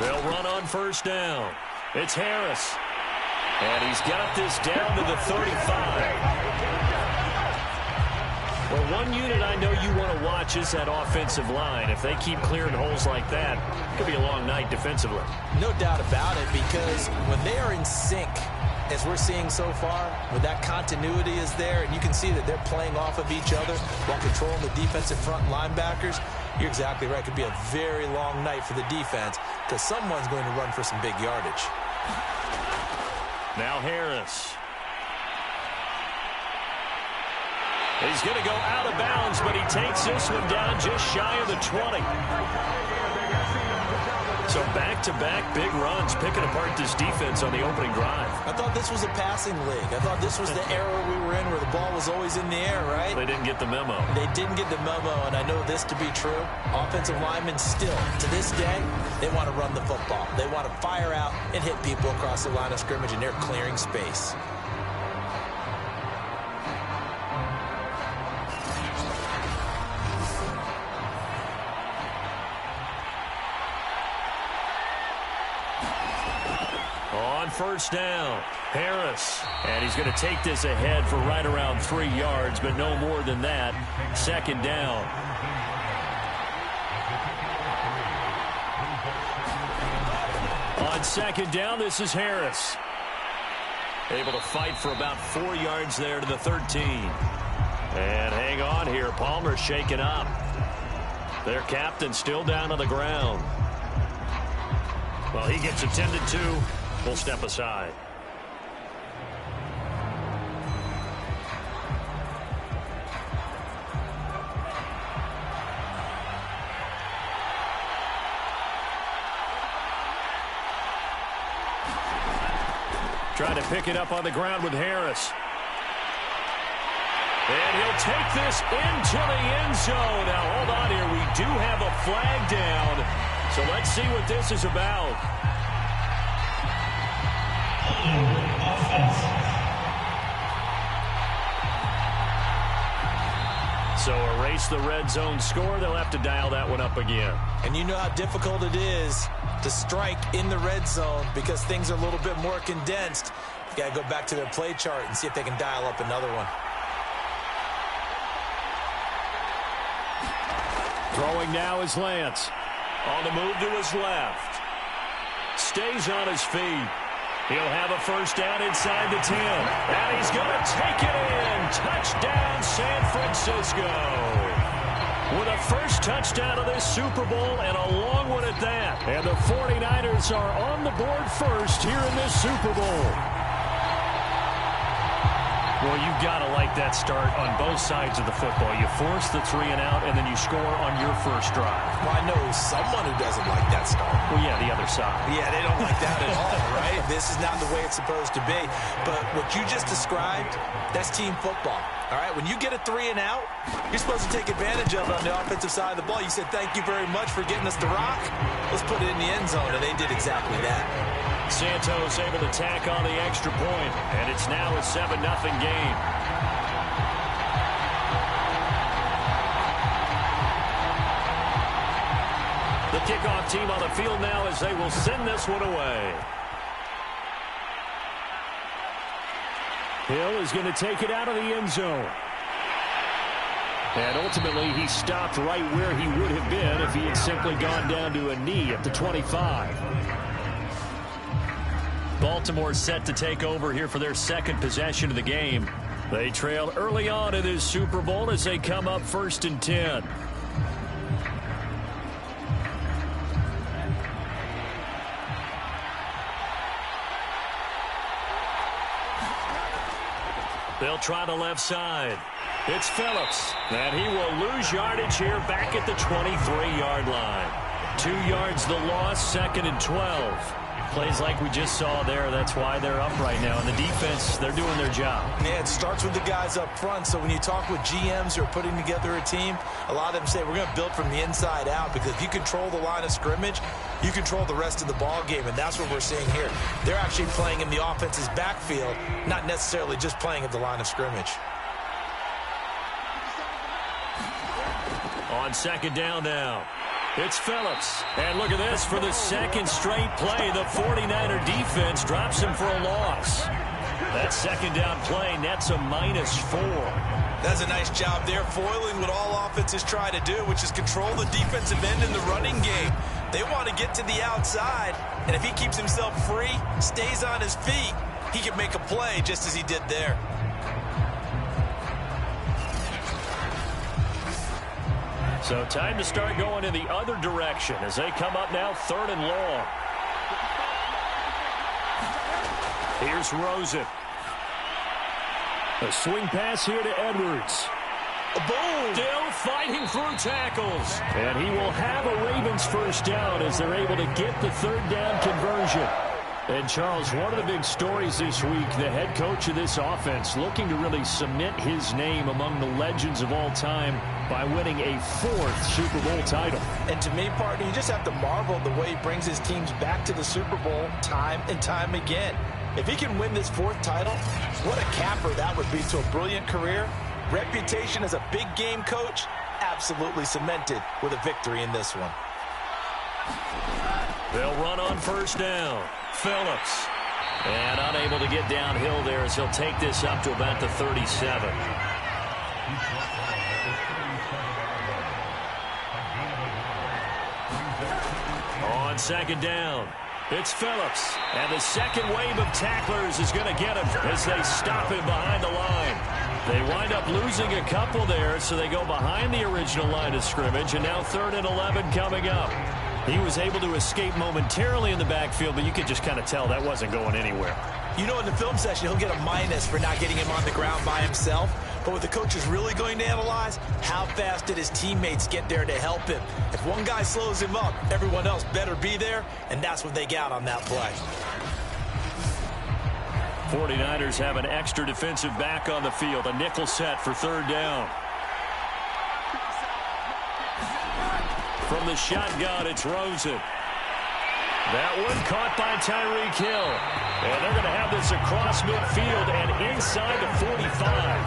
They'll run on first down. It's Harris. And he's got this down to the 35. Well, one unit I know you want to watch is that offensive line. If they keep clearing holes like that, it could be a long night defensively. No doubt about it, because when they are in sync, as we're seeing so far, when that continuity is there, and you can see that they're playing off of each other while controlling the defensive front linebackers, you're exactly right. It could be a very long night for the defense, because someone's going to run for some big yardage. Now Harris. He's going to go out of bounds, but he takes this one down just shy of the 20. So back-to-back big runs, picking apart this defense on the opening drive. I thought this was a passing league. I thought this was the era we were in where the ball was always in the air, right? They didn't get the memo. They didn't get the memo, and I know this to be true. Offensive linemen still, to this day, they want to run the football. They want to fire out and hit people across the line of scrimmage, and they're clearing space. On first down, Harris. And he's going to take this ahead for right around 3 yards, but no more than that. 2nd down. On 2nd down, this is Harris. Able to fight for about 4 yards there to the 13. And hang on here. Palmer's shaken up. Their captain still down on the ground. Well, he gets attended to. We'll step aside. Trying to pick it up on the ground with Harris. And he'll take this into the end zone. Now, hold on here. We do have a flag down. So let's see what this is about. So erase the red zone score. They'll have to dial that one up again. And you know how difficult it is to strike in the red zone because things are a little bit more condensed. You got to go back to their play chart and see if they can dial up another one. Throwing now is Lance. On the move to his left. Stays on his feet. He'll have a first down inside the 10. And he's going to take it in. Touchdown, San Francisco. With a first touchdown of this Super Bowl and a long one at that. And the 49ers are on the board first here in this Super Bowl. Well, you've got to like that start on both sides of the football. You force the 3 and out, and then you score on your first drive. Well, I know someone who doesn't like that start. Well, yeah, the other side. Yeah, they don't like that at all, right? This is not the way it's supposed to be. But what you just described, that's team football. All right, when you get a 3 and out, you're supposed to take advantage of it on the offensive side of the ball. You said, thank you very much for getting us the rock. Let's put it in the end zone, and they did exactly that. Santos able to tack on the extra point, and it's now a 7-0 game. The kickoff team on the field now as they will send this one away. Hill is going to take it out of the end zone. And ultimately, he stopped right where he would have been if he had simply gone down to a knee at the 25. Baltimore set to take over here for their second possession of the game. They trailed early on in this Super Bowl as they come up 1st and 10. They'll try the left side. It's Phillips, and he will lose yardage here back at the 23-yard line. 2 yards the loss, 2nd and 12. Plays like we just saw there. That's why they're up right now. And the defense, they're doing their job. Yeah, it starts with the guys up front. So when you talk with GMs who are putting together a team, a lot of them say we're going to build from the inside out, because if you control the line of scrimmage, you control the rest of the ball game, and that's what we're seeing here. They're actually playing in the offense's backfield, not necessarily just playing at the line of scrimmage. On 2nd down now. It's Phillips. And look at this. For the second straight play, the 49er defense drops him for a loss. That 2nd down play nets a -4. That's a nice job there, foiling what all offenses try to do, which is control the defensive end in the running game. They want to get to the outside, and if he keeps himself free, stays on his feet, he can make a play just as he did there. So time to start going in the other direction as they come up now 3rd and long. Here's Rosen. A swing pass here to Edwards. Boom! Still fighting through tackles. And he will have a Ravens first down as they're able to get the 3rd down conversion. And, Charles, one of the big stories this week, the head coach of this offense looking to really cement his name among the legends of all time by winning a 4th Super Bowl title. And to me, partner, you just have to marvel at the way he brings his teams back to the Super Bowl time and time again. If he can win this 4th title, what a capper that would be to a brilliant career. Reputation as a big game coach, absolutely cemented with a victory in this one. They'll run on 1st down. Phillips. And unable to get downhill there as he'll take this up to about the 37. On 2nd down, it's Phillips. And the second wave of tacklers is going to get him as they stop him behind the line. They wind up losing a couple there, so they go behind the original line of scrimmage, and now 3rd and 11 coming up. He was able to escape momentarily in the backfield, but you could just kind of tell that wasn't going anywhere. You know, in the film session, he'll get a minus for not getting him on the ground by himself. But what the coach is really going to analyze, how fast did his teammates get there to help him? If one guy slows him up, everyone else better be there, and that's what they got on that play. 49ers have an extra defensive back on the field, a nickel set for 3rd down. From the shotgun, it's Rosen. That one caught by Tyreek Hill. And they're going to have this across midfield and inside the 45.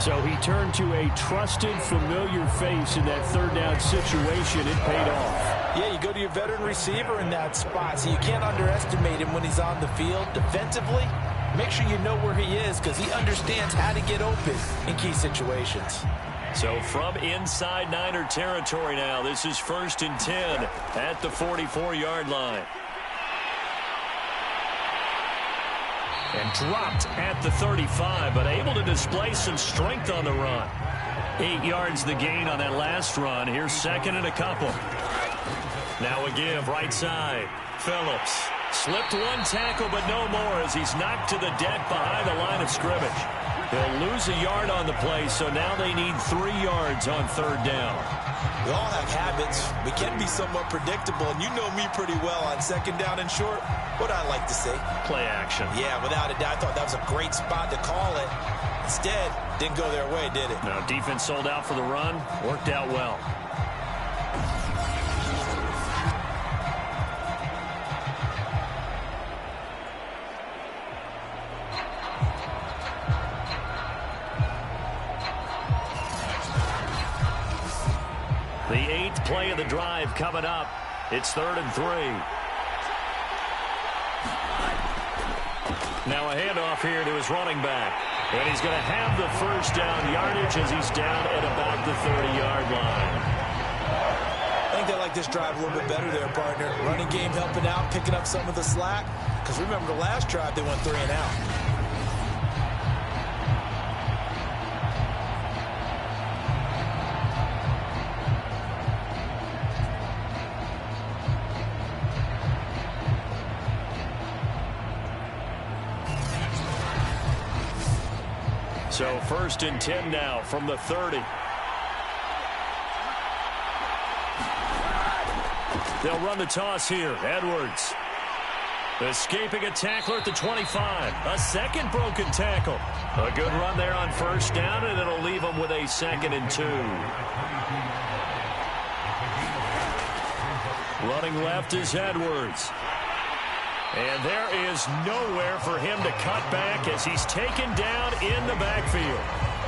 So he turned to a trusted, familiar face in that 3rd down situation. It paid off. Yeah, you go to your veteran receiver in that spot, so you can't underestimate him when he's on the field. Defensively, make sure you know where he is, because he understands how to get open in key situations. So from inside Niner territory now, this is 1st and 10 at the 44-yard line. And dropped at the 35, but able to display some strength on the run. 8 yards the gain on that last run. Here's second and a couple. Now a give, right side. Phillips slipped one tackle, but no more as he's knocked to the deck behind the line of scrimmage. They'll lose a yard on the play, so now they need 3 yards on third down. We all have habits. We can be somewhat predictable, and you know me pretty well on second down and short. What I like to say? Play action. Yeah, without a doubt. I thought that was a great spot to call it. Instead, didn't go their way, did it? No, defense sold out for the run. Worked out well. The 8th play of the drive coming up. It's 3rd and 3. Now a handoff here to his running back. And he's going to have the first down yardage as he's down at about the 30-yard line. I think they like this drive a little bit better there, partner. Running game helping out, picking up some of the slack. Because remember the last drive, they went 3 and out. So 1st and 10 now from the 30. They'll run the toss here. Edwards escaping a tackler at the 25. A second broken tackle. A good run there on first down, and it'll leave them with a 2nd and 2. Running left is Edwards. And there is nowhere for him to cut back as he's taken down in the backfield.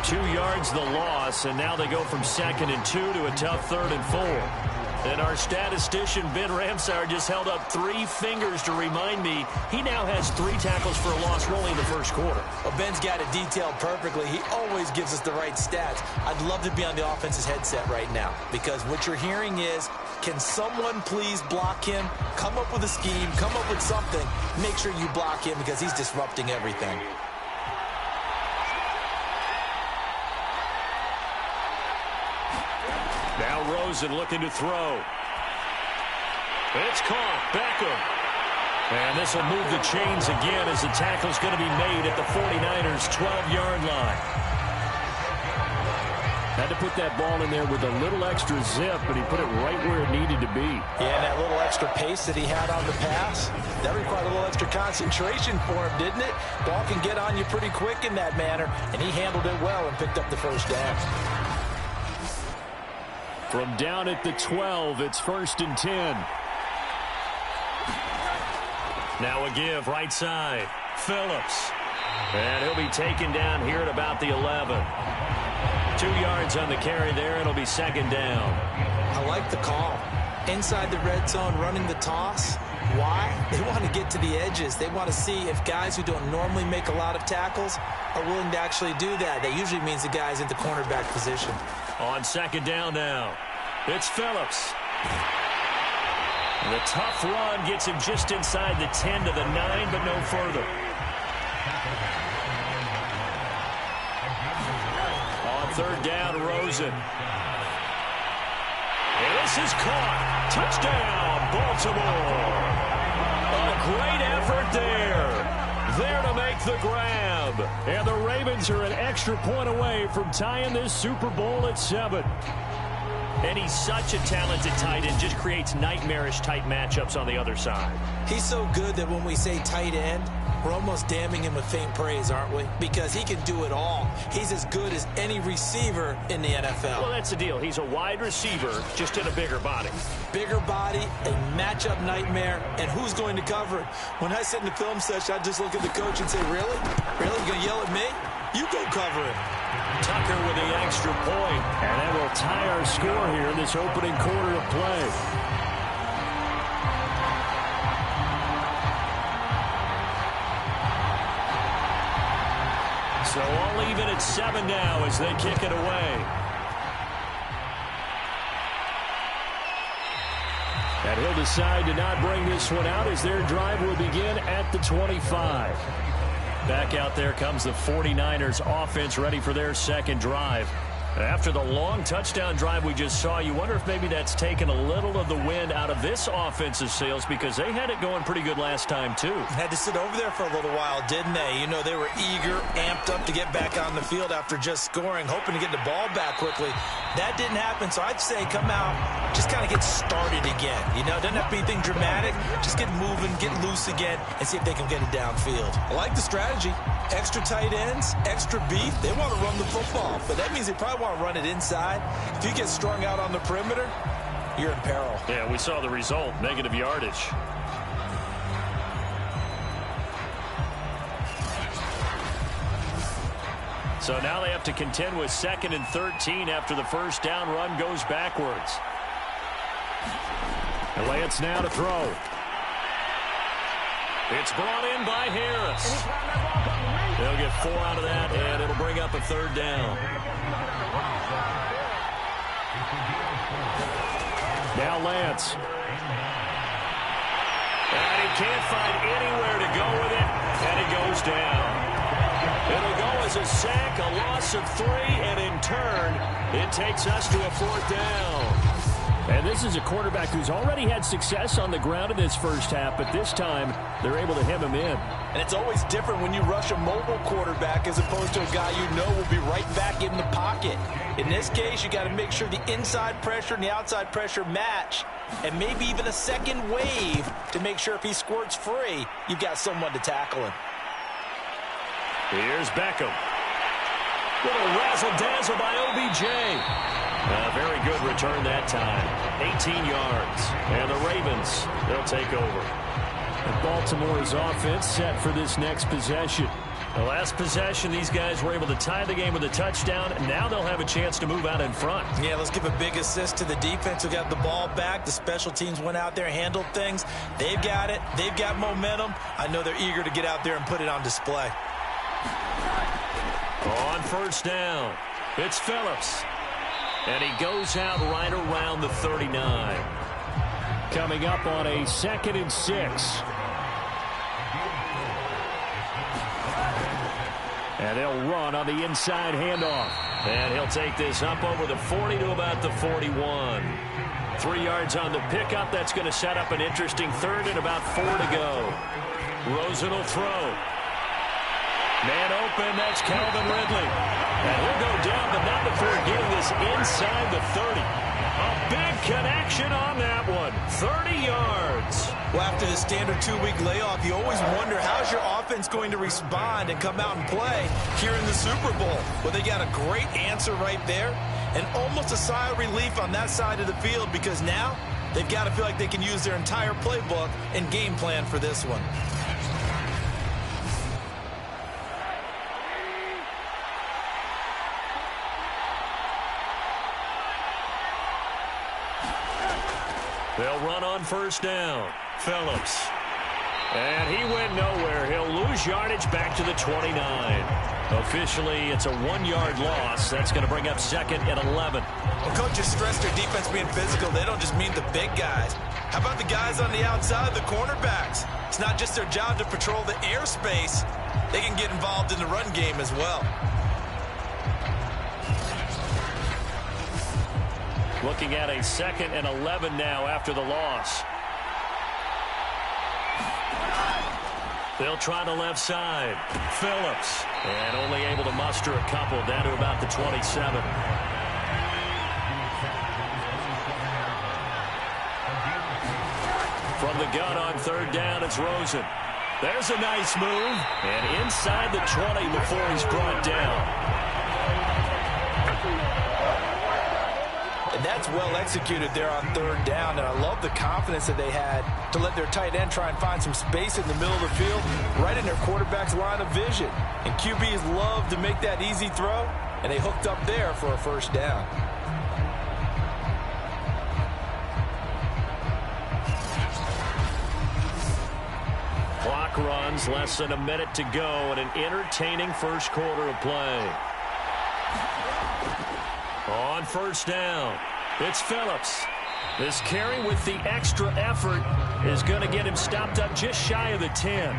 2 yards the loss, and now they go from 2nd and 2 to a tough 3rd and 4. And our statistician, Ben Ramsauer, just held up 3 fingers to remind me he now has 3 tackles for a loss rolling in the first quarter. Well, Ben's got it detailed perfectly. He always gives us the right stats. I'd love to be on the offense's headset right now because what you're hearing is, can someone please block him? Come up with a scheme, come up with something. Make sure you block him because he's disrupting everything. Now Rosen looking to throw. It's caught. Beckham. And this will move the chains again as the tackle's going to be made at the 49ers' 12-yard line. Had to put that ball in there with a little extra zip, but he put it right where it needed to be. Yeah, and that little extra pace that he had on the pass, that required a little extra concentration for him, didn't it? Ball can get on you pretty quick in that manner, and he handled it well and picked up the first down. From down at the 12, it's 1st and 10. Now a give, right side. Phillips. And he'll be taken down here at about the 11. 2 yards on the carry there. It'll be 2nd down. I like the call. Inside the red zone, running the toss. Why? They want to get to the edges. They want to see if guys who don't normally make a lot of tackles are willing to actually do that. That usually means the guy's in the cornerback position. On 2nd down now, it's Phillips. The tough run gets him just inside the 10 to the 9, but no further. On 3rd down, Rosen. And this is caught. Touchdown, Baltimore. A great effort there. There to make the grab. And the Ravens are an extra point away from tying this Super Bowl at 7. And he's such a talented tight end, just creates nightmarish-type matchups on the other side. He's so good that when we say tight end, we're almost damning him with faint praise, aren't we? Because he can do it all. He's as good as any receiver in the NFL. Well, that's the deal. He's a wide receiver, just in a bigger body. Bigger body, a matchup nightmare, and who's going to cover it? When I sit in the film session, I just look at the coach and say, really? Really? You going to yell at me? You go cover it. Tucker with the extra point. And that will tie our score here in this opening quarter of play. So all even at 7 now as they kick it away. And he'll decide to not bring this one out as their drive will begin at the 25. Back out there comes the 49ers offense ready for their second drive. After the long touchdown drive we just saw, you wonder if maybe that's taken a little of the wind out of this offensive sails because they had it going pretty good last time, too. Had to sit over there for a little while, didn't they? You know, they were eager, amped up to get back on the field after just scoring, hoping to get the ball back quickly. That didn't happen, so I'd say come out, just kind of get started again. You know, doesn't have to be anything dramatic. Just get moving, get loose again, and see if they can get it downfield. I like the strategy. Extra tight ends, extra beef. They want to run the football, but that means they probably want to run it inside. If you get strung out on the perimeter, you're in peril. Yeah, we saw the result, negative yardage. So now they have to contend with 2nd and 13 after the first down run goes backwards. And Lance now to throw. It's brought in by Harris. They'll get 4 out of that, and it'll bring up a 3rd down. Now Lance. And he can't find anywhere to go with it, and he goes down. It'll go as a sack, a loss of 3, and in turn, it takes us to a 4th down. And this is a quarterback who's already had success on the ground in this first half, but this time they're able to hem him in. And it's always different when you rush a mobile quarterback as opposed to a guy you know will be right back in the pocket. In this case, you got to make sure the inside pressure and the outside pressure match, and maybe even a second wave to make sure if he squirts free, you've got someone to tackle him. Here's Beckham. Little razzle-dazzle by OBJ. Very good return that time. 18 yards. And the Ravens, they'll take over. And Baltimore's offense set for this next possession. The last possession, these guys were able to tie the game with a touchdown. And now they'll have a chance to move out in front. Yeah, let's give a big assist to the defense who got the ball back. The special teams went out there, handled things. They've got it. They've got momentum. I know they're eager to get out there and put it on display. On first down, it's Phillips. And he goes out right around the 39. Coming up on a 2nd and 6. And they'll run on the inside handoff. And he'll take this up over the 40 to about the 41. 3 yards on the pickup. That's going to set up an interesting 3rd and about 4 to go. Rosen will throw. Man open, that's Calvin Ridley. And he'll go down, but not before getting this inside the 30. A big connection on that one. 30 yards. Well, after the standard 2-week layoff, you always wonder how's your offense going to respond and come out and play here in the Super Bowl. Well, they got a great answer right there and almost a sigh of relief on that side of the field because now they've got to feel like they can use their entire playbook and game plan for this one. They'll run on first down. Phillips. And he went nowhere. He'll lose yardage back to the 29. Officially, it's a 1-yard loss. That's going to bring up 2nd and 11. Well, coaches stress their defense being physical. They don't just mean the big guys. How about the guys on the outside, the cornerbacks? It's not just their job to patrol the airspace. They can get involved in the run game as well. Looking at a 2nd and 11 now after the loss. They'll try the left side. Phillips. And only able to muster a couple down to about the 27. From the gun on 3rd down, it's Rosen. There's a nice move. And inside the 20 before he's brought down. And that's well executed there on 3rd down. And I love the confidence that they had to let their tight end try and find some space in the middle of the field, right in their quarterback's line of vision. And QBs love to make that easy throw, and they hooked up there for a 1st down. Clock runs, less than a minute to go, and an entertaining first quarter of play. On first down, it's Phillips. This carry with the extra effort is going to get him stopped up just shy of the 10.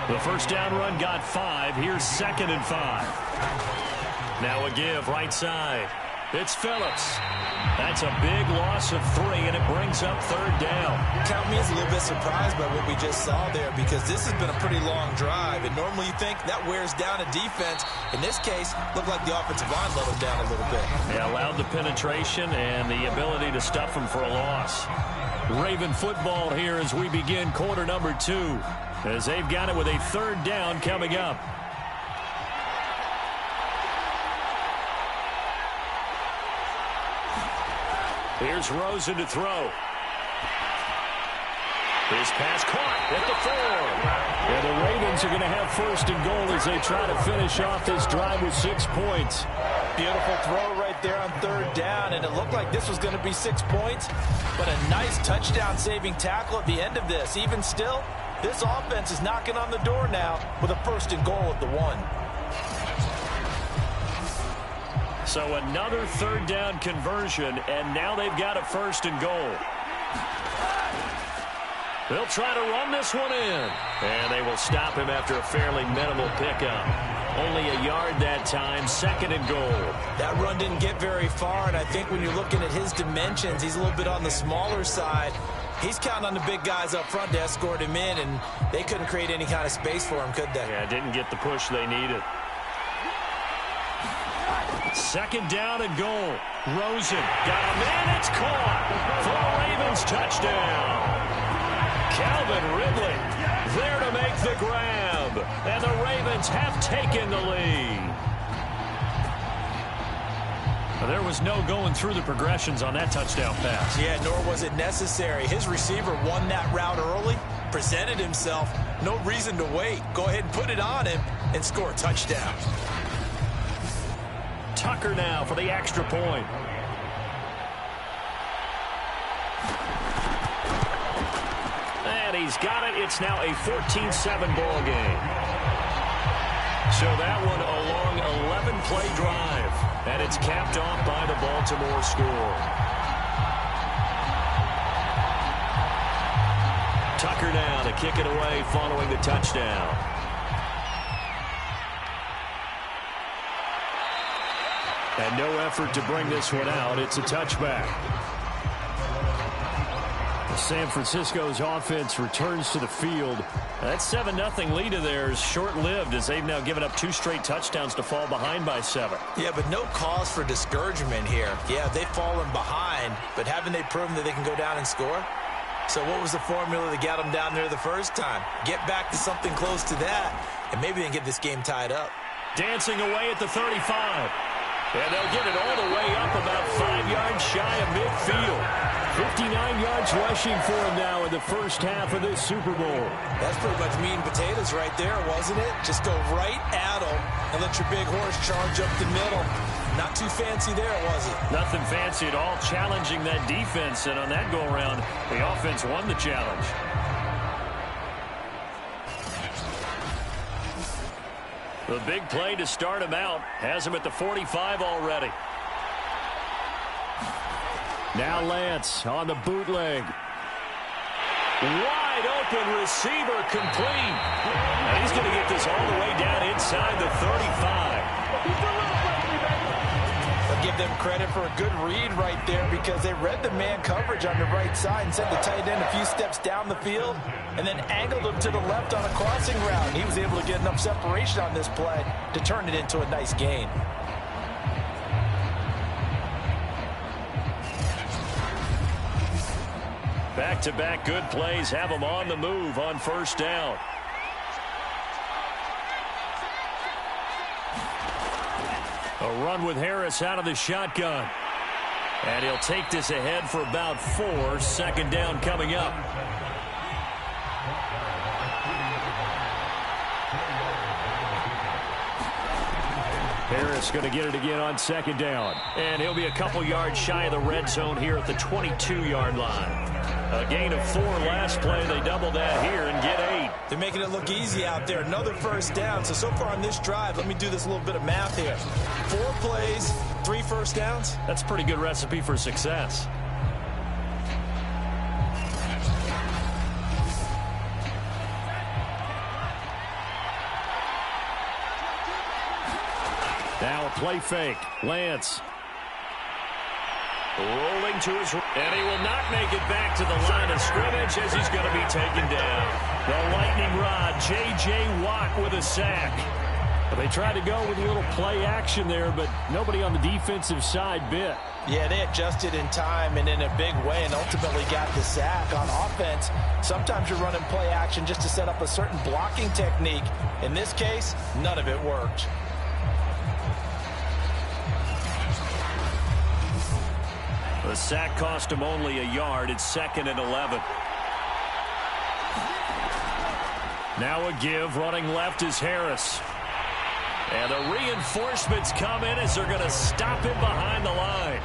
The first down run got 5. Here's 2nd and 5. Now a give right side. It's Phillips. That's a big loss of 3, and it brings up 3rd down. Count me as a little bit surprised by what we just saw there, because this has been a pretty long drive, and normally you think that wears down a defense. In this case, looked like the offensive line let them down a little bit. Yeah, allowed the penetration and the ability to stuff them for a loss. Raven football here as we begin quarter number 2, as they've got it with a 3rd down coming up. Here's Rosen to throw. His pass caught at the 4. And the Ravens are going to have 1st and goal as they try to finish off this drive with 6 points. Beautiful throw right there on 3rd down, and it looked like this was going to be 6 points, but a nice touchdown-saving tackle at the end of this. Even still, this offense is knocking on the door now with a 1st and goal at the 1. So another 3rd down conversion, and now they've got a 1st and goal. They'll try to run this one in, and they will stop him after a fairly minimal pickup. Only a yard that time, 2nd and goal. That run didn't get very far, and I think when you're looking at his dimensions, he's a little bit on the smaller side. He's counting on the big guys up front to escort him in, and they couldn't create any kind of space for him, could they? Yeah, didn't get the push they needed. 2nd down and goal. Rosen got a man. It's caught for a Ravens touchdown. Calvin Ridley there to make the grab. And the Ravens have taken the lead. There was no going through the progressions on that touchdown pass. Yeah, nor was it necessary. His receiver won that route early, presented himself. No reason to wait. Go ahead and put it on him and score a touchdown. Tucker now for the extra point. And he's got it. It's now a 14-7 ball game. So that one a long 11-play drive. And it's capped off by the Baltimore score. Tucker now to kick it away following the touchdown. And no effort to bring this one out. It's a touchback. San Francisco's offense returns to the field. That 7-0 lead of theirs short-lived as they've now given up 2 straight touchdowns to fall behind by 7. Yeah, but no cause for discouragement here. Yeah, they've fallen behind, but haven't they proven that they can go down and score? So what was the formula to get them down there the first time? Get back to something close to that, and maybe they can get this game tied up. Dancing away at the 35. And they'll get it all the way up about 5 yards shy of midfield. 59 yards rushing for him now in the first half of this Super Bowl. That's pretty much meat and potatoes right there, wasn't it? Just go right at them and let your big horse charge up the middle. Not too fancy there, was it? Nothing fancy at all, challenging that defense. And on that go-around, the offense won the challenge. The big play to start him out has him at the 45 already. Now Lance on the bootleg. Wide open receiver complete. And he's going to get this all the way down inside the 35. I'll give them credit for a good read right there because they read the man coverage on the right side and sent the tight end a few steps down the field and then angled him to the left on a crossing route. He was able to get enough separation on this play to turn it into a nice gain. Back-to-back good plays have them on the move on first down. A run with Harris out of the shotgun. And he'll take this ahead for about 4. Second down coming up. Harris going to get it again on second down. And he'll be a couple yards shy of the red zone here at the 22-yard line. A gain of 4 last play. They double that here and get 8. They're making it look easy out there. Another first down. So far on this drive, let me do this little bit of math here. 4 plays, 3 first downs. That's a pretty good recipe for success. Now a play fake. Lance. Rolling to his... And he will not make it back to the line of scrimmage as he's going to be taken down. The lightning rod, J.J. Watt with a sack. They tried to go with a little play action there, but nobody on the defensive side bit. Yeah, they adjusted in time and in a big way and ultimately got the sack. On offense, sometimes you're running play action just to set up a certain blocking technique. In this case, none of it worked. The sack cost him only a yard. It's 2nd and 11. Now a give. Running left is Harris. And the reinforcements come in as they're going to stop him behind the line.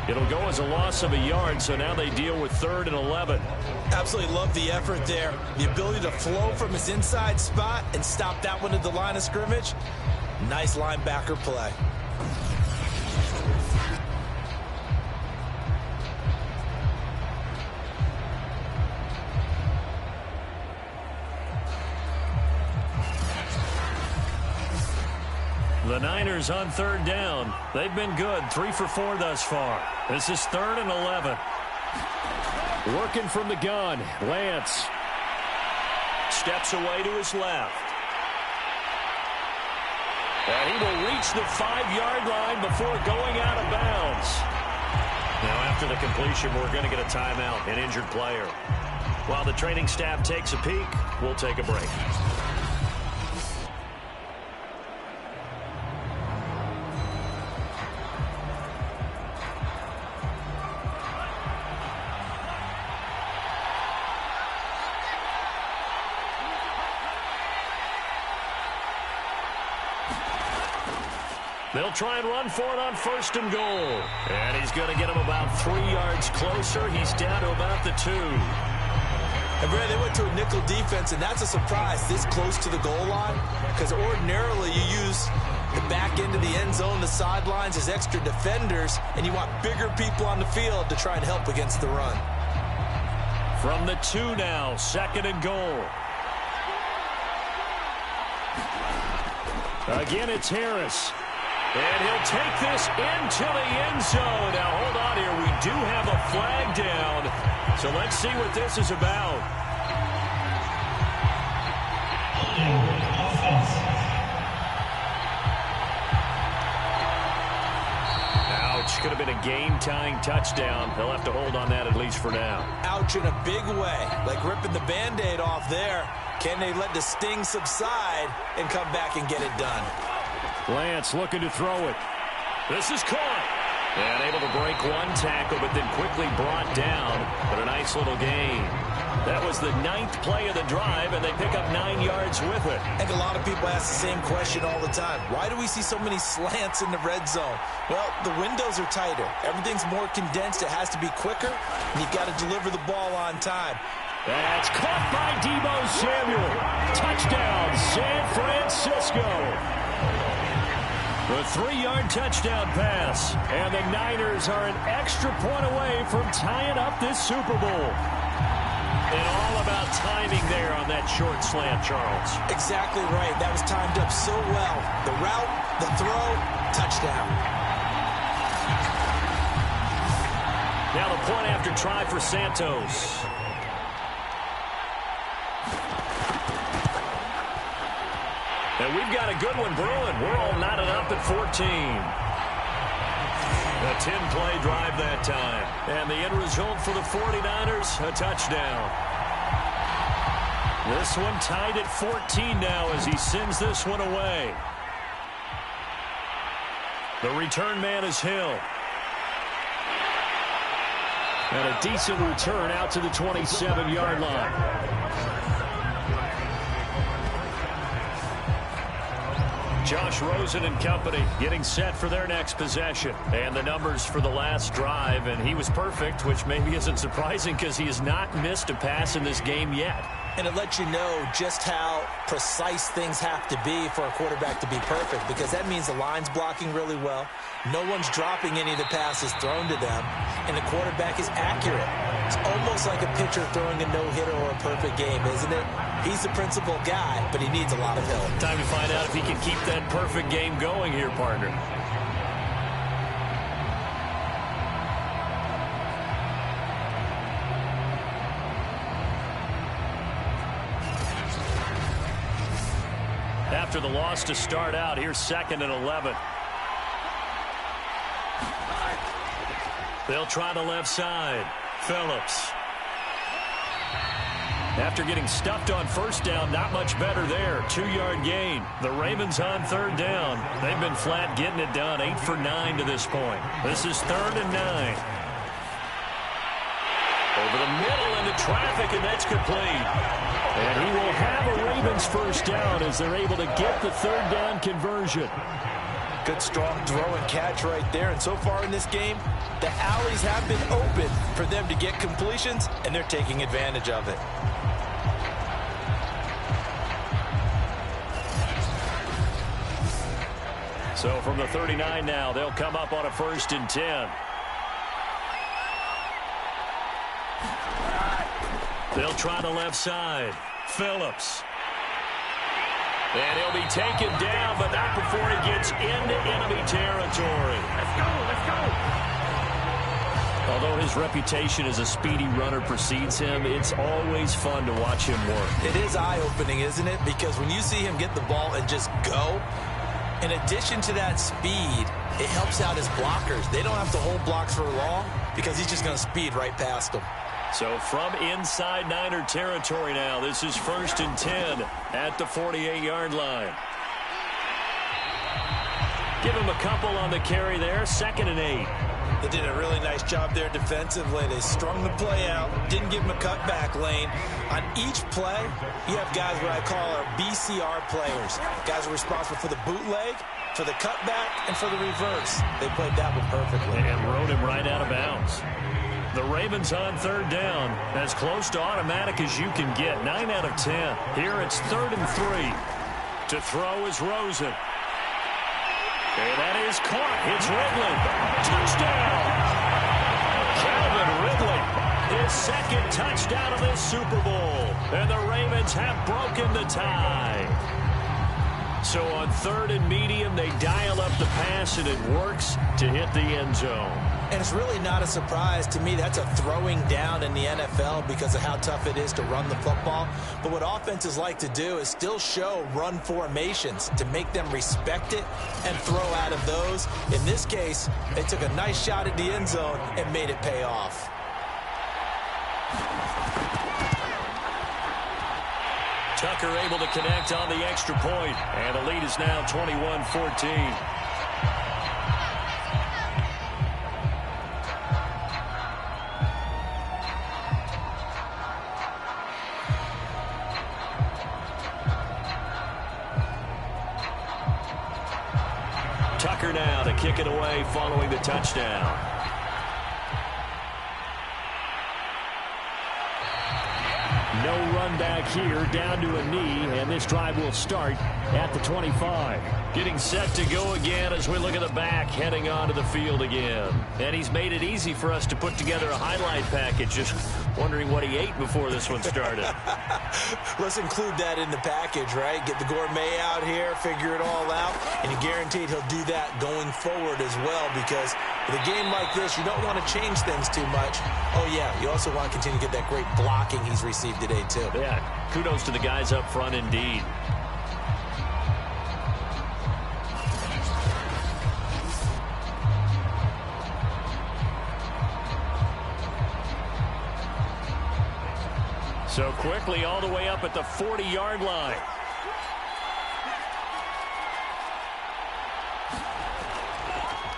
It'll go as a loss of a yard, so now they deal with 3rd and 11. Absolutely love the effort there. The ability to flow from his inside spot and stop that one at the line of scrimmage. Nice linebacker play. The Niners on 3rd down. They've been good. 3 for 4 thus far. This is 3rd and 11. Working from the gun. Lance. Steps away to his left. And he will reach the 5-yard line before going out of bounds. Now after the completion, we're going to get a timeout, an injured player. While the training staff takes a peek, we'll take a break. They'll try and run for it on 1st and goal. And he's going to get him about 3 yards closer. He's down to about the 2. And Brad, they went to a nickel defense, and that's a surprise this close to the goal line, because ordinarily you use the back end of the end zone, the sidelines as extra defenders, and you want bigger people on the field to try and help against the run. From the 2 now, 2nd and goal. Again, it's Harris. And he'll take this into the end zone. Now, hold on here. We do have a flag down. So let's see what this is about. Ouch. Could have been a game-tying touchdown. They'll have to hold on that at least for now. Ouch in a big way. Like ripping the Band-Aid off there. Can they let the sting subside and come back and get it done? Lance looking to throw it. This is caught. And able to break one tackle, but then quickly brought down. But a nice little gain. That was the 9th play of the drive, and they pick up 9 yards with it. I think a lot of people ask the same question all the time. Why do we see so many slants in the red zone? Well, the windows are tighter. Everything's more condensed. It has to be quicker, and you've got to deliver the ball on time. That's caught by Deebo Samuel. Touchdown, San Francisco. The 3-yard touchdown pass. And the Niners are an extra point away from tying up this Super Bowl. And all about timing there on that short slant, Charles. Exactly right. That was timed up so well. The route, the throw, touchdown. Now the point after try for Santos. And we've got a good one brewing. We're all knotted up at 14. A 10-play drive that time. And the end result for the 49ers, a touchdown. This one tied at 14 now as he sends this one away. The return man is Hill. And a decent return out to the 27-yard line. Josh Rosen and company getting set for their next possession. And the numbers for the last drive, and he was perfect, which maybe isn't surprising because he has not missed a pass in this game yet. And it lets you know just how precise things have to be for a quarterback to be perfect, because that means the line's blocking really well, no one's dropping any of the passes thrown to them, and the quarterback is accurate. It's almost like a pitcher throwing a no-hitter or a perfect game, isn't it? He's the principal guy, but he needs a lot of help. Time to find out if he can keep that perfect game going here, partner. After the loss to start out, here's 2nd and 11. They'll try the left side. Phillips. After getting stuffed on first down, not much better there. 2-yard gain. The Ravens on 3rd down. They've been flat getting it done. 8 for 9 to this point. This is 3rd and 9. Over the middle into traffic, and that's complete. And he will have a Ravens first down as they're able to get the 3rd down conversion. Good, strong throw and catch right there. And so far in this game, the alleys have been open for them to get completions, and they're taking advantage of it. So from the 39 now, they'll come up on a 1st and 10. They'll try the left side. Phillips. And he'll be taken down, but not before he gets into enemy territory. Let's go, let's go. Although his reputation as a speedy runner precedes him, it's always fun to watch him work. It is eye-opening, isn't it? Because when you see him get the ball and just go, in addition to that speed, it helps out his blockers. They don't have to hold blocks for long because he's just going to speed right past them. So from inside Niner territory now, this is 1st and 10 at the 48-yard line. Give him a couple on the carry there. 2nd and 8. They did a really nice job there defensively. They strung the play out, didn't give him a cutback lane. On each play, you have guys what I call our BCR players. Guys are responsible for the bootleg, for the cutback, and for the reverse. They played that one perfectly. And rode him right out of bounds. The Ravens on 3rd down, as close to automatic as you can get. 9 out of 10. Here it's 3rd and 3. To throw is Rosen. And that is caught. It's Ridley. Touchdown! Calvin Ridley, his 2nd touchdown of this Super Bowl. And the Ravens have broken the tie. So on 3rd and medium, they dial up the pass, and it works to hit the end zone. And it's really not a surprise to me. That's a throwing down in the NFL because of how tough it is to run the football. But what offenses like to do is still show run formations to make them respect it and throw out of those. In this case, they took a nice shot at the end zone and made it pay off. Tucker able to connect on the extra point, and the lead is now 21-14. Tucker now to kick it away following the touchdown. No run back here, down to a knee, and this drive will start at the 25. Getting set to go again as we look at the back, heading onto the field again. And he's made it easy for us to put together a highlight package. Just wondering what he ate before this one started. Let's include that in the package, right? Get the gourmet out here, figure it all out, and you're guaranteed he'll do that going forward as well, because with a game like this, you don't want to change things too much. Oh, yeah, you also want to continue to get that great blocking he's received today, too. Yeah, kudos to the guys up front indeed. So quickly all the way up at the 40-yard line.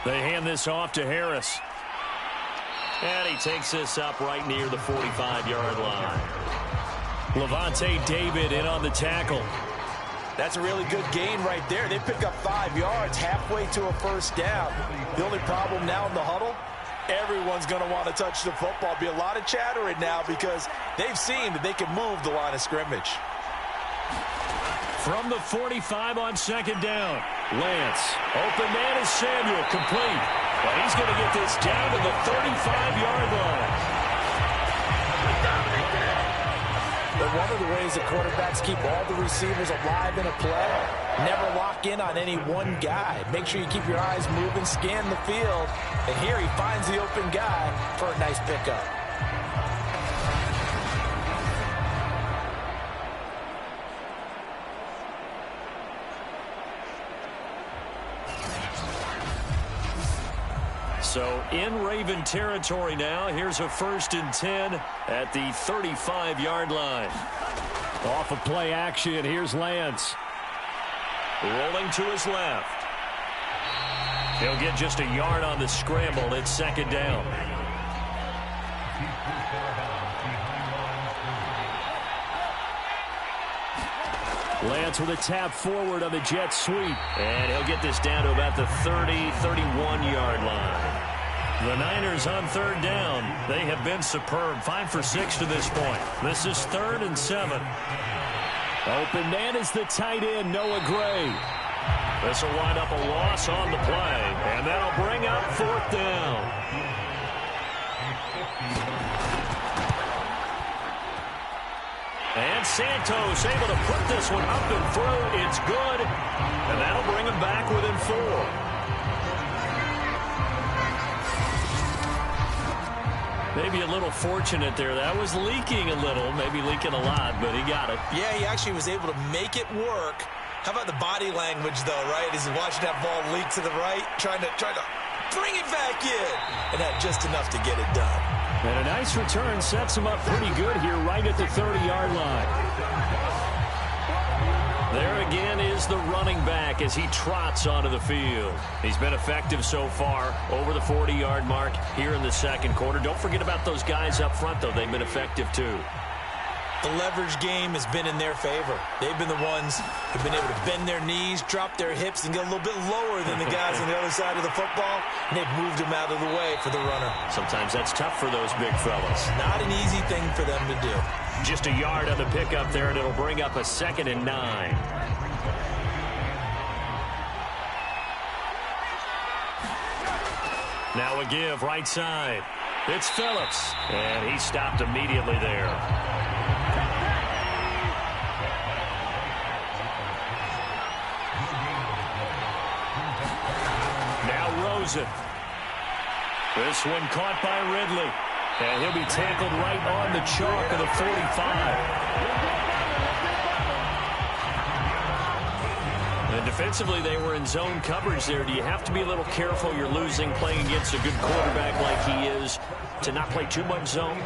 They hand this off to Harris. And he takes this up right near the 45-yard line. Levante David in on the tackle. That's a really good gain right there. They pick up 5 yards halfway to a first down. The only problem now in the huddle, Everyone's going to want to touch the football. Be a lot of chatter right now because they've seen that they can move the line of scrimmage. From the 45 on second down, Lance. Open man is Samuel, complete. Well, he's going to get this down to the 35-yard line. But one of the ways that quarterbacks keep all the receivers alive in a play, never lock in on any one guy. Make sure you keep your eyes moving, scan the field. And here he finds the open guy for a nice pickup. So in Raven territory now. Here's a 1st and 10 at the 35-yard line. Off of play action, here's Lance. Rolling to his left. He'll get just a yard on the scramble. It's second down. Lance with a tap forward on the jet sweep. And he'll get this down to about the 30, 31-yard line. The Niners on 3rd down. They have been superb. 5 for 6 to this point. This is 3rd and 7. Open man is the tight end, Noah Gray. This will wind up a loss on the play. And that'll bring up 4th down. And Santos able to put this one up and through. It's good. And that'll bring him back within 4. Maybe a little fortunate there. That was leaking a little, maybe leaking a lot, but he got it. Yeah, he actually was able to make it work. How about the body language, though, right? As he's watching that ball leak to the right, trying to bring it back in. And had just enough to get it done. And a nice return sets him up pretty good here right at the 30-yard line. There again is the running back as he trots onto the field. He's been effective so far over the 40-yard mark here in the second quarter. Don't forget about those guys up front, though. They've been effective, too. The leverage game has been in their favor. They've been the ones who've been able to bend their knees, drop their hips, and get a little bit lower than the guys on the other side of the football, and they've moved them out of the way for the runner. Sometimes that's tough for those big fellas. Not an easy thing for them to do. Just a yard on the pickup there, and it'll bring up a 2nd and 9. Now a give right side. It's Phillips, and he stopped immediately there. Now Rosen. This one caught by Ridley. And he'll be tackled right on the chalk of the 45. And defensively, they were in zone coverage there. Do you have to be a little careful? You're losing playing against a good quarterback like he is to not play too much zone?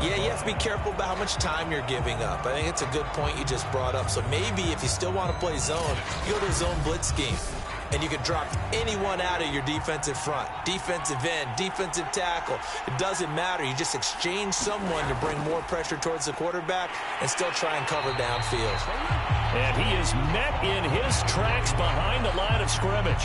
Yeah, you have to be careful about how much time you're giving up. I think it's a good point you just brought up. So maybe if you still want to play zone, you go to a zone blitz scheme. And you can drop anyone out of your defensive front. Defensive end, defensive tackle. It doesn't matter. You just exchange someone to bring more pressure towards the quarterback and still try and cover downfield. And he is met in his tracks behind the line of scrimmage.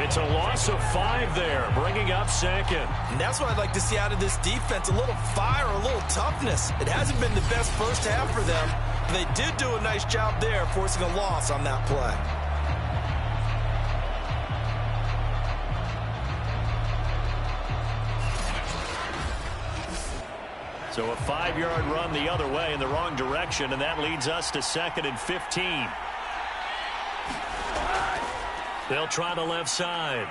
It's a loss of 5 there, bringing up 2nd. And that's what I'd like to see out of this defense. A little fire, a little toughness. It hasn't been the best first half for them. But they did do a nice job there, forcing a loss on that play. So a 5-yard run the other way in the wrong direction, and that leads us to 2nd and 15. They'll try the left side.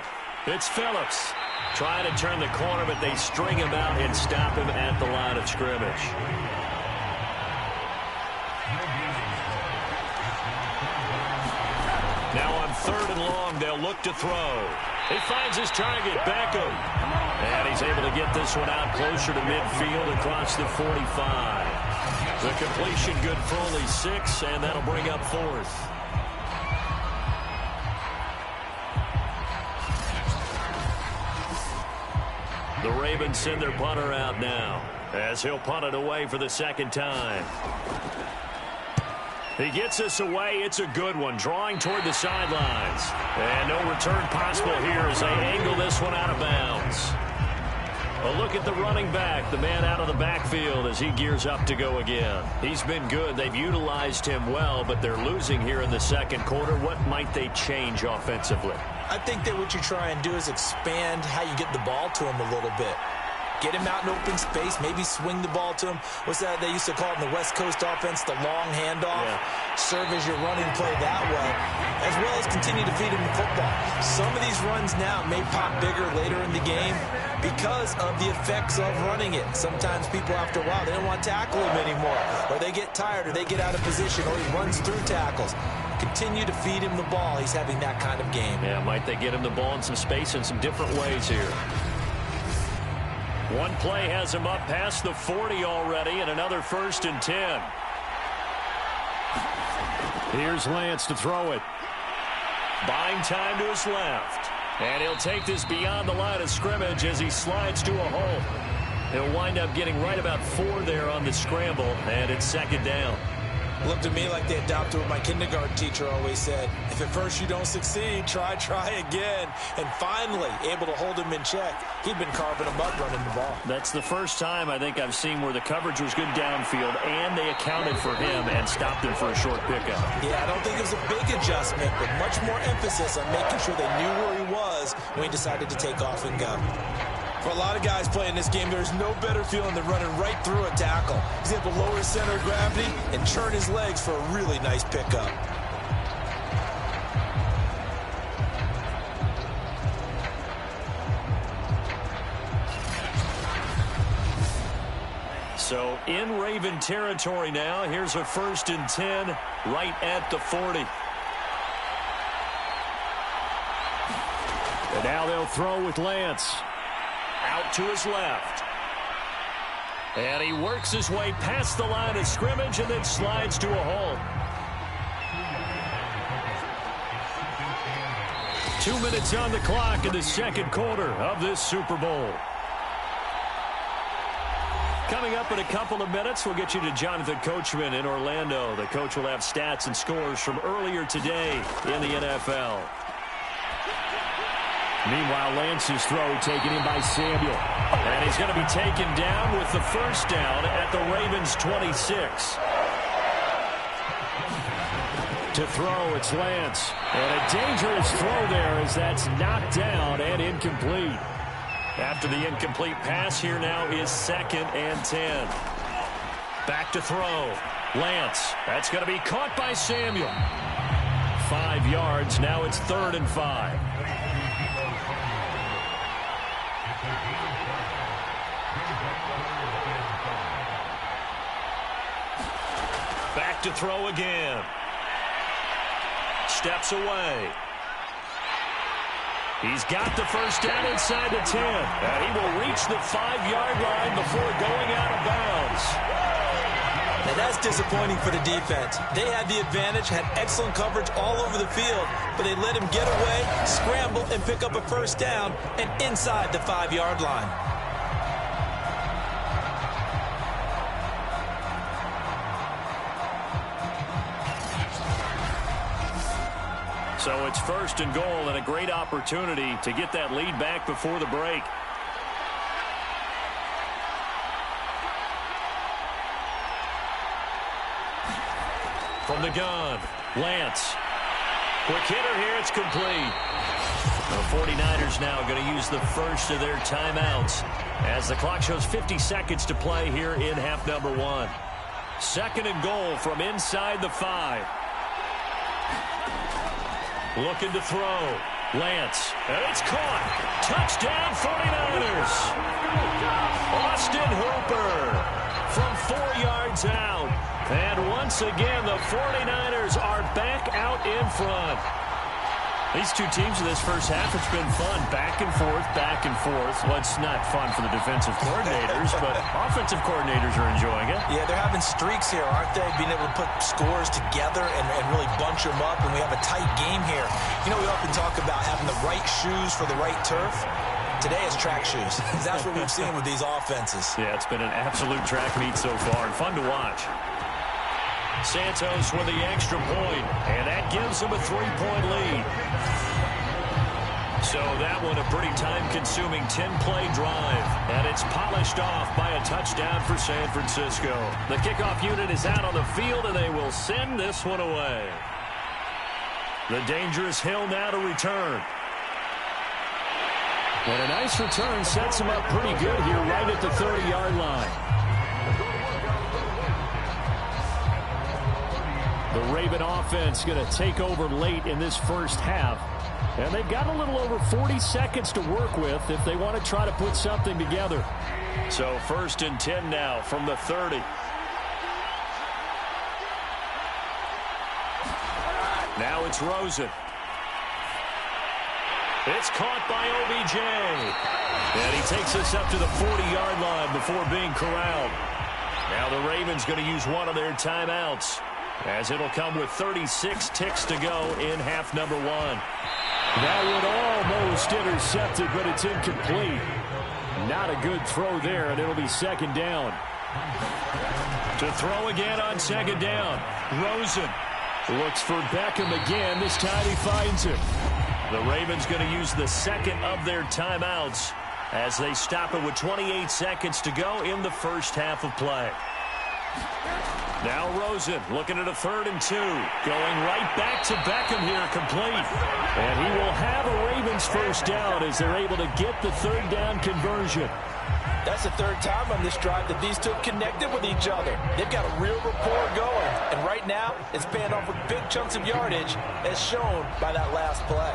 It's Phillips. Trying to turn the corner, but they string him out and stop him at the line of scrimmage. Now on 3rd and long, they'll look to throw. He finds his target, Beckham. And he's able to get this one out closer to midfield across the 45. The completion good for only 6, and that'll bring up 4th. The Ravens send their punter out now as he'll punt it away for the 2nd time. He gets this away. It's a good one. Drawing toward the sidelines. And no return possible here as they angle this one out of bounds. A look at the running back, the man out of the backfield as he gears up to go again. He's been good. They've utilized him well, but they're losing here in the second quarter. What might they change offensively? I think that what you try and do is expand how you get the ball to him a little bit. Get him out in open space, maybe swing the ball to him. What's that they used to call it in the West Coast offense, the long handoff? Yeah. Serve as your running play that way, as well as continue to feed him the football. Some of these runs now may pop bigger later in the game because of the effects of running it. Sometimes people, after a while, they don't want to tackle him anymore, or they get tired, or they get out of position, or he runs through tackles. Continue to feed him the ball. He's having that kind of game. Yeah, might they get him the ball in some space in some different ways here. One play has him up past the 40 already, and another 1st and 10. Here's Lance to throw it. Buying time to his left. And he'll take this beyond the line of scrimmage as he slides to a hole. He'll wind up getting right about 4 there on the scramble, and it's 2nd down. Looked to me like they adopted what my kindergarten teacher always said. If at first you don't succeed, try again. And finally, able to hold him in check. He'd been carving him up running the ball. That's the first time I think I've seen where the coverage was good downfield and they accounted for him and stopped him for a short pickup. Yeah, I don't think it was a big adjustment, but much more emphasis on making sure they knew where he was when he decided to take off and go. For a lot of guys playing this game, there's no better feeling than running right through a tackle. He's able to lower his center of gravity and churn his legs for a really nice pickup. So in Raven territory now, here's a 1st and 10 right at the 40. And now they'll throw with Lance. Out to his left. And he works his way past the line of scrimmage and then slides to a hole. 2 minutes on the clock in the second quarter of this Super Bowl. Coming up in a couple of minutes, we'll get you to Jonathan Coachman in Orlando. The coach will have stats and scores from earlier today in the NFL. Meanwhile, Lance's throw taken in by Samuel. And he's going to be taken down with the 1st down at the Ravens' 26. To throw, it's Lance. And a dangerous throw there as that's knocked down and incomplete. After the incomplete pass, here now is 2nd and 10. Back to throw. Lance. That's going to be caught by Samuel. 5 yards. Now it's 3rd and 5. Back to throw again. Steps away. He's got the 1st down inside the 10. And he will reach the 5-yard line before going out of bounds. Now that's disappointing for the defense. They had the advantage, had excellent coverage all over the field, but they let him get away, scramble, and pick up a 1st down and inside the 5-yard line. So it's 1st and goal and a great opportunity to get that lead back before the break. From the gun, Lance. Quick hitter here, it's complete. The 49ers now going to use the 1st of their timeouts as the clock shows 50 seconds to play here in half number 1. 2nd and goal from inside the 5. Looking to throw. Lance. And it's caught. Touchdown 49ers. Austin Hooper from 4 yards out. And once again, the 49ers are back out in front. These two teams in this first half, it's been fun. Back and forth, back and forth. Well, it's not fun for the defensive coordinators, but offensive coordinators are enjoying it. Yeah, they're having streaks here, aren't they? Being able to put scores together and really bunch them up, and we have a tight game here. You know, we often talk about having the right shoes for the right turf. Today is track shoes. That's what we've seen with these offenses. Yeah, it's been an absolute track meet so far, and fun to watch. Santos with the extra point, and that gives him a 3-point lead. So that one a pretty time-consuming 10-play drive. And it's polished off by a touchdown for San Francisco. The kickoff unit is out on the field, and they will send this one away. The dangerous Hill now to return. And a nice return sets him up pretty good here right at the 30-yard line. The Raven offense going to take over late in this first half. And they've got a little over 40 seconds to work with if they want to try to put something together. So 1st and 10 now from the 30. Now it's Rosen. It's caught by OBJ. And he takes us up to the 40-yard line before being corralled. Now the Ravens going to use one of their timeouts, as it'll come with 36 ticks to go in half number 1. That one almost intercepted, but it's incomplete. Not a good throw there, and it'll be 2nd down. To throw again on 2nd down. Rosen looks for Beckham again. This time he finds him. The Ravens going to use the 2nd of their timeouts as they stop it with 28 seconds to go in the first half of play. Now Rosen looking at a 3rd and 2. Going right back to Beckham here, complete. And he will have a Ravens first down as they're able to get the 3rd down conversion. That's the 3rd time on this drive that these two have connected with each other. They've got a real rapport going. And right now, it's paying off with big chunks of yardage, as shown by that last play.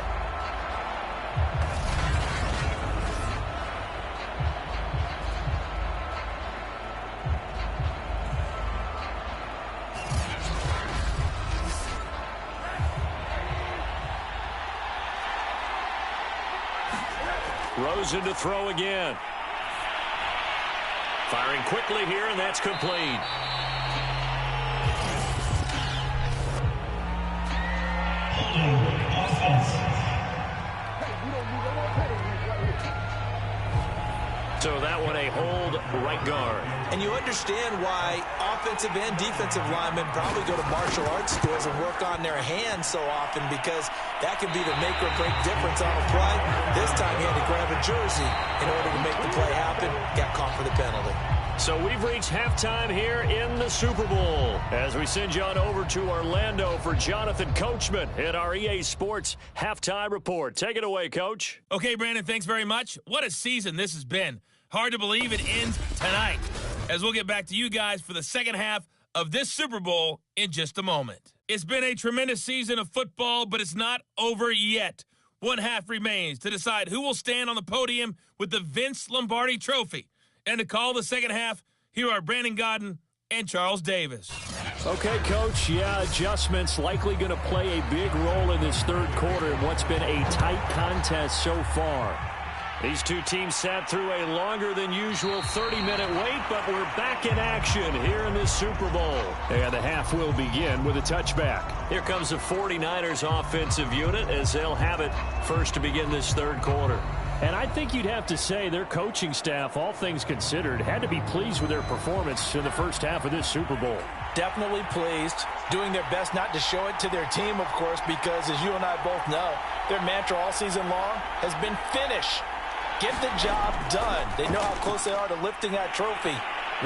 Rosen to throw again. Firing quickly here, and that's complete. So that one a hold right guard. And you understand why offensive and defensive linemen probably go to martial arts schools and work on their hands so often, because that can be the make or break difference on a play. This time he had to grab a jersey in order to make the play happen. Got caught for the penalty. So we've reached halftime here in the Super Bowl as we send you on over to Orlando for Jonathan Coachman in our EA Sports Halftime Report. Take it away, Coach. Okay, Brandon, thanks very much. What a season this has been. Hard to believe it ends tonight, as we'll get back to you guys for the second half of this Super Bowl in just a moment. It's been a tremendous season of football, but it's not over yet. One half remains to decide who will stand on the podium with the Vince Lombardi Trophy. And to call the second half, here are Brandon Godden and Charles Davis. Okay, Coach, adjustments likely going to play a big role in this 3rd quarter in what's been a tight contest so far. These two teams sat through a longer than usual 30-minute wait, but we're back in action here in this Super Bowl. And the half will begin with a touchback. Here comes the 49ers offensive unit as they'll have it first to begin this 3rd quarter. And I think you'd have to say their coaching staff, all things considered, had to be pleased with their performance in the first half of this Super Bowl. Definitely pleased, doing their best not to show it to their team, of course, because as you and I both know, their mantra all season long has been finish. Get the job done. They know how close they are to lifting that trophy.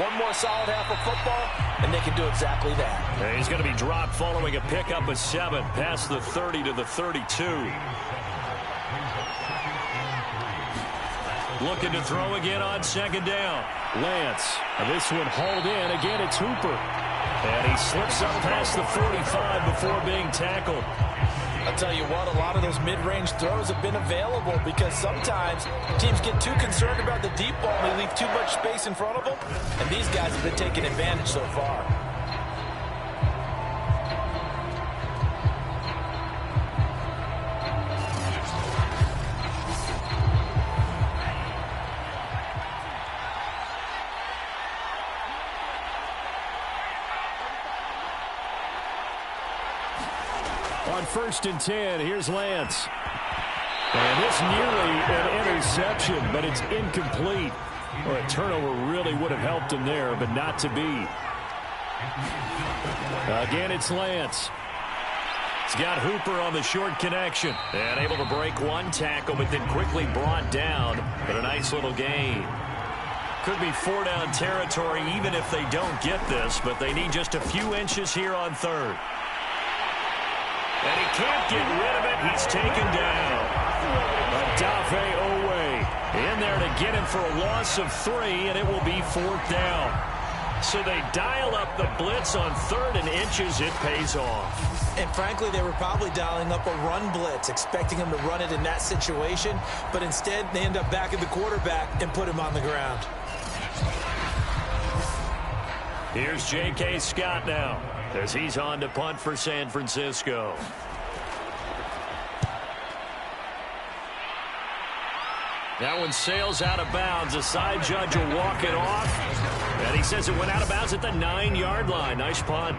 One more solid half of football, and they can do exactly that. And he's going to be dropped following a pickup of 7 past the 30 to the 32. Looking to throw again on 2nd down. Lance. This one hauled in. Again, it's Hooper. And he slips up past the 45 before being tackled. I'll tell you what, a lot of those mid-range throws have been available, because sometimes teams get too concerned about the deep ball and they leave too much space in front of them. And these guys have been taking advantage so far. On 1st and 10, here's Lance. And this nearly an interception, but it's incomplete. Well, a turnover really would have helped him there, but not to be. Again, it's Lance. He's got Hooper on the short connection. And able to break one tackle, but then quickly brought down. But a nice little gain. Could be 4-down territory even if they don't get this, but they need just a few inches here on third. And he can't get rid of it. He's taken down. Adafe Owe in there to get him for a loss of 3, and it will be 4th down. So they dial up the blitz on 3rd and inches. It pays off. And frankly, they were probably dialing up a run blitz, expecting him to run it in that situation. But instead, they end up backing the quarterback and put him on the ground. Here's J.K. Scott now as he's on to punt for San Francisco. That one sails out of bounds. The side judge will walk it off. And he says it went out of bounds at the 9-yard line. Nice punt.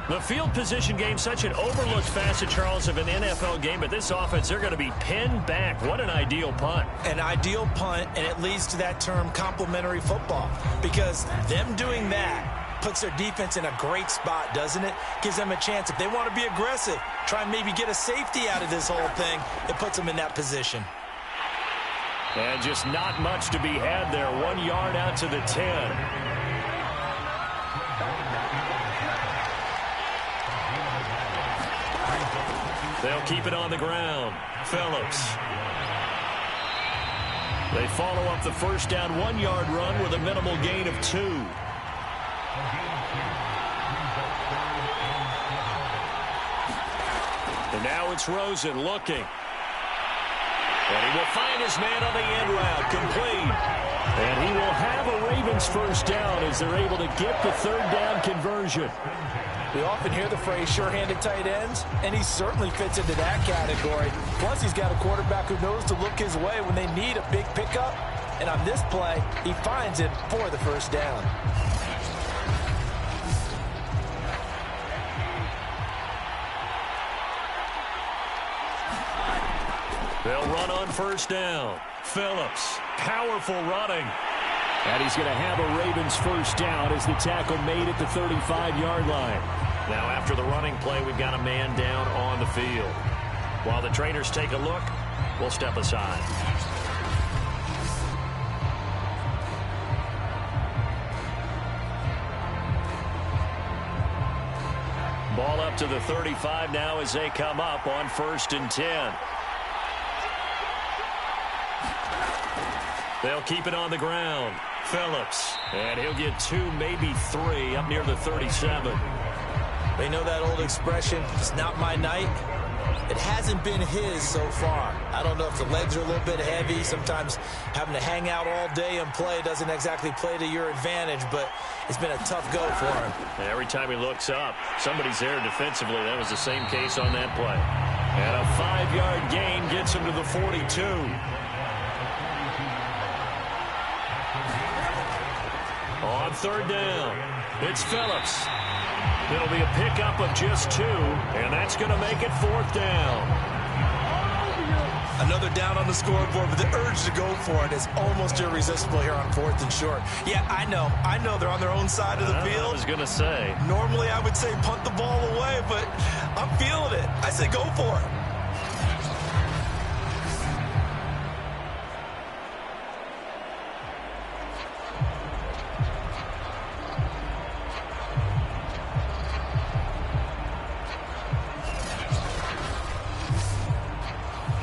The field position game, such an overlooked facet, Charles, of an NFL game. But this offense, they're going to be pinned back. What an ideal punt. An ideal punt, and it leads to that term complementary football. Because them doing that puts their defense in a great spot, doesn't it? Gives them a chance. If they want to be aggressive, try and maybe get a safety out of this whole thing, it puts them in that position. And just not much to be had there. 1 yard out to the 10. They'll keep it on the ground. Phillips. They follow up the first down 1-yard run with a minimal gain of 2. And now it's Rosen looking. And he will find his man on the end route, complete. And he will have a Ravens first down as they're able to get the 3rd down conversion. We often hear the phrase sure-handed tight ends, and he certainly fits into that category. Plus, he's got a quarterback who knows to look his way when they need a big pickup. And on this play, he finds it for the first down. They'll run on first down. Phillips, powerful running. And he's going to have a Ravens first down as the tackle made at the 35-yard line. Now after the running play, we've got a man down on the field. While the trainers take a look, we'll step aside. Ball up to the 35 now as they come up on 1st and 10. They'll keep it on the ground. Phillips. And he'll get 2, maybe 3 up near the 37. They know that old expression, it's not my night. It hasn't been his so far. I don't know if the legs are a little bit heavy. Sometimes having to hang out all day and play doesn't exactly play to your advantage, but it's been a tough go for him. And every time he looks up, somebody's there defensively. That was the same case on that play. And a 5-yard gain gets him to the 42. On 3rd down, it's Phillips. It'll be a pickup of just 2, and that's going to make it 4th down. Another down on the scoreboard, but the urge to go for it is almost irresistible here on 4th and short. Yeah, I know they're on their own side of the field. I was going to say. Normally I would say punt the ball away, but I'm feeling it. I say go for it.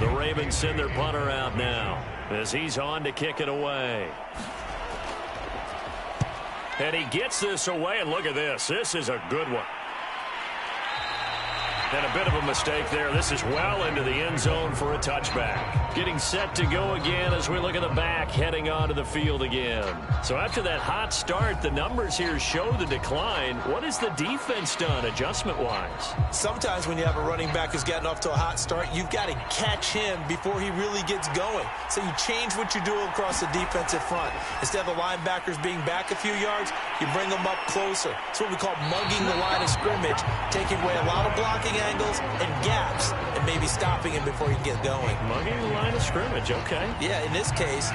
The Ravens send their punter out now as he's on to kick it away. And he gets this away, and look at this. This is a good one. And a bit of a mistake there. This is well into the end zone for a touchback. Getting set to go again as we look at the back, heading onto the field again. So after that hot start, the numbers here show the decline. What has the defense done adjustment-wise? Sometimes when you have a running back who's gotten off to a hot start, you've got to catch him before he really gets going. So you change what you do across the defensive front. Instead of the linebackers being back a few yards, you bring them up closer. It's what we call mugging the line of scrimmage, taking away a lot of blocking angles and gaps and maybe stopping him before he can get going. Mugging the line of scrimmage, okay. Yeah, in this case.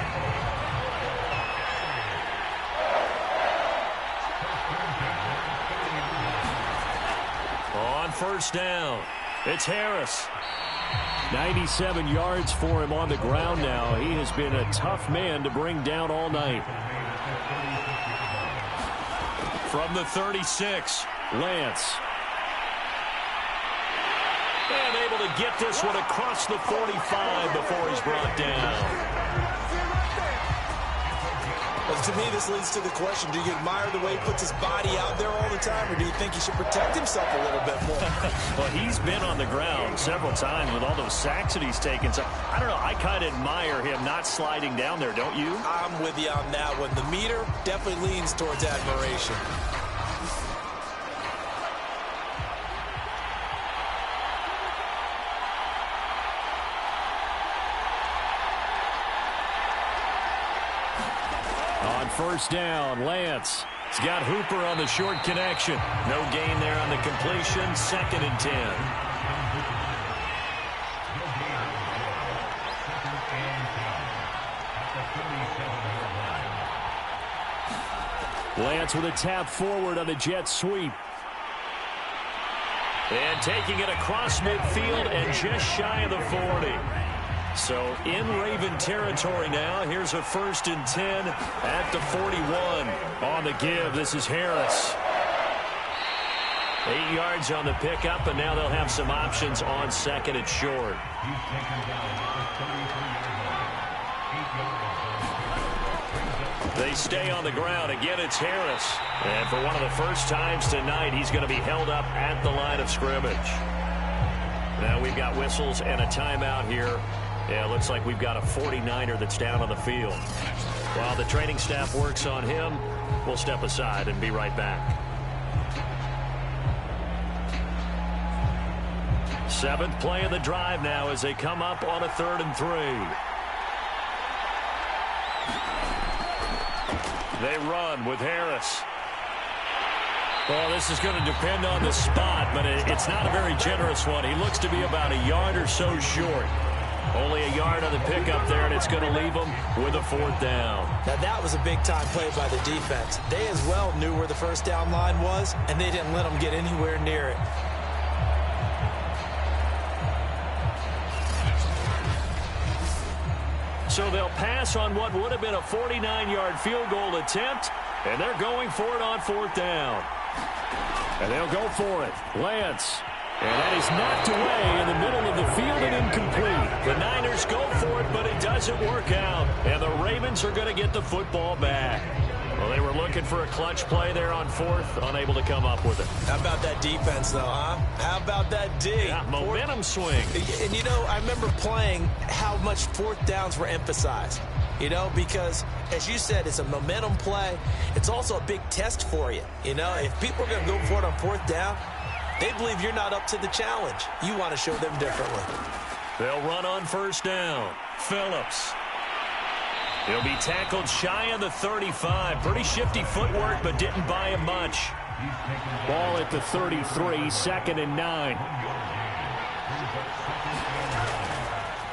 On 1st down, It's Harris. 97 yards for him on the ground now. He has been a tough man to bring down all night. From the 36, Lance. And able to get this one across the 45 before he's brought down. Well, to me, this leads to the question, do you admire the way he puts his body out there all the time, or do you think he should protect himself a little bit more? Well, he's been on the ground several times with all those sacks that he's taken. So, I don't know, I kind of admire him not sliding down there, don't you? I'm with you on that one. The meter definitely leans towards admiration. First down, Lance. He's got Hooper on the short connection. No gain there on the completion. 2nd and 10. Lance with a tap forward on the jet sweep. And taking it across midfield and just shy of the 40. So in Raven territory now. Here's a 1st and 10 at the 41. On the give, this is Harris. 8 yards on the pickup, and now they'll have some options on 2nd and short. They stay on the ground. Again, it's Harris. And for one of the first times tonight, he's going to be held up at the line of scrimmage. Now we've got whistles and a timeout here. Yeah, it looks like we've got a 49er that's down on the field. While the training staff works on him, we'll step aside and be right back. 7th play of the drive now as they come up on a 3rd and 3. They run with Harris. Well, this is going to depend on the spot, but it's not a very generous one. He looks to be about a yard or so short. Only a yard on the pickup there, and it's going to leave them with a 4th down. Now, that was a big-time play by the defense. They as well knew where the first down line was, and they didn't let them get anywhere near it. So they'll pass on what would have been a 49-yard field goal attempt, and they're going for it on 4th down. And they'll go for it. Lance. And that is knocked away in the middle of the field and incomplete. The Niners go for it, but it doesn't work out. And the Ravens are going to get the football back. Well, they were looking for a clutch play there on 4th, unable to come up with it. How about that defense, though, huh? How about that D? Yeah, momentum swing. And, you know, I remember playing how much 4th downs were emphasized. You know, because, as you said, it's a momentum play. It's also a big test for you. You know, if people are going to go for it on 4th down, they believe you're not up to the challenge. You want to show them differently. They'll run on 1st down. Phillips. He'll be tackled shy of the 35. Pretty shifty footwork, but didn't buy him much. Ball at the 33, 2nd and 9.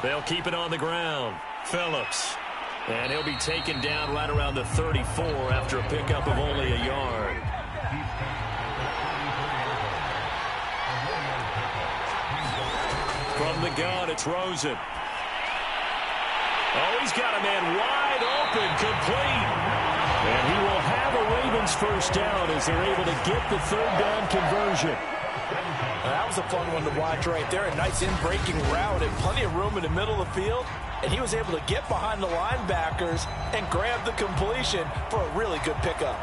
They'll keep it on the ground. Phillips. And he'll be taken down right around the 34 after a pickup of only a yard. From the gun, it's Rosen. Oh, he's got a man wide open, complete. And he will have a Ravens 1st down as they're able to get the 3rd down conversion. That was a fun one to watch right there. A nice in-breaking route and plenty of room in the middle of the field. And he was able to get behind the linebackers and grab the completion for a really good pickup.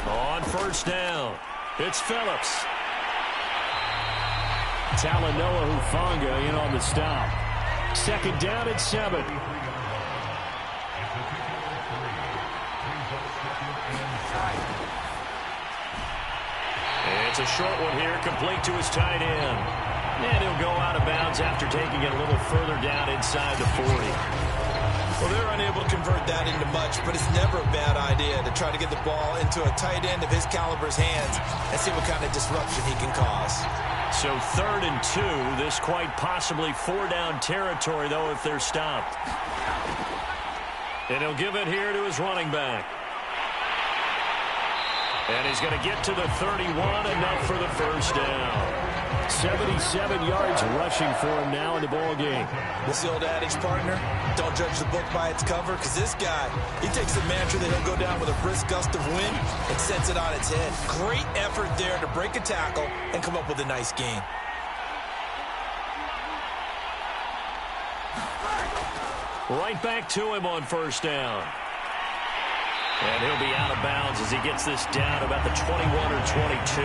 On 1st down, it's Phillips. Talanoa Hufanga in on the stop. 2nd down and 7. It's a short one here, complete to his tight end. And he'll go out of bounds after taking it a little further down inside the 40. Well, they're unable to convert that into much, but it's never a bad idea to try to get the ball into a tight end of his caliber's hands and see what kind of disruption he can cause. So 3rd and 2, this quite possibly 4-down territory, though, if they're stopped. And he'll give it here to his running back. And he's going to get to the 31, enough for the first down. 77 yards rushing for him now in the ball game. What's the old adage, partner? Don't judge the book by its cover, because this guy, he takes the mantra that he'll go down with a brisk gust of wind and sets it on its head. Great effort there to break a tackle and come up with a nice gain. Right back to him on first down. And he'll be out of bounds as he gets this down about the 21 or 22.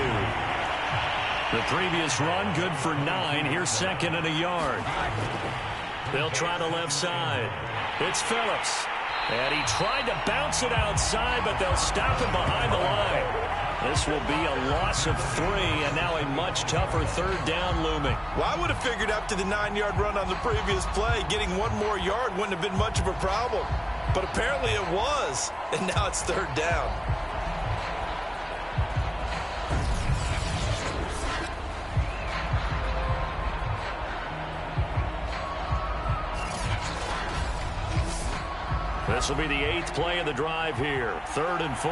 The previous run, good for 9. Here's second and a yard. They'll try the left side. It's Phillips. And he tried to bounce it outside, but they'll stop him behind the line. This will be a loss of 3, and now a much tougher third down looming. Well, I would have figured after the 9-yard run on the previous play, getting one more yard wouldn't have been much of a problem. But apparently it was, and now it's third down. This will be the 8th play of the drive here. 3rd and 4.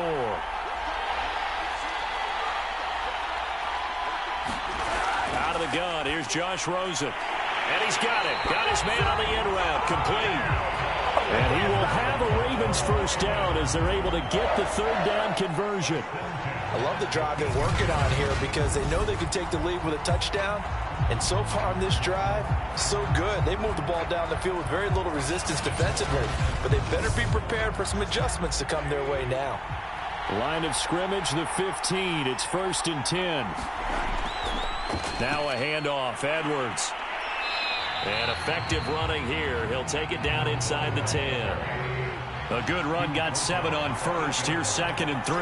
Out of the gun, here's Josh Rosen. And he's got it. Got his man on the end route. Complete. And he will have a Ravens first down as they're able to get the third down conversion. I love the drive they're working on here because they know they can take the lead with a touchdown. And so far on this drive, so good. They moved the ball down the field with very little resistance defensively. But they better be prepared for some adjustments to come their way now. Line of scrimmage, the 15. It's 1st and 10. Now a handoff. Edwards. And effective running here. He'll take it down inside the 10. A good run, got 7 on first. Here's 2nd and 3.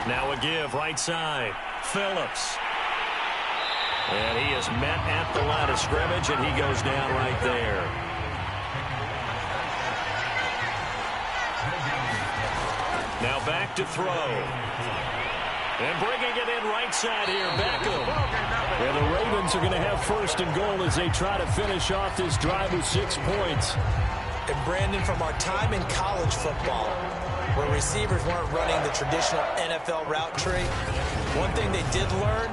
Now a give, right side. Phillips. And he is met at the line of scrimmage, and he goes down right there. Now back to throw. And bringing it in right side here, Beckham. And the Ravens are going to have 1st and goal as they try to finish off this drive with 6 points. And Brandon, from our time in college football, where receivers weren't running the traditional NFL route tree, one thing they did learn,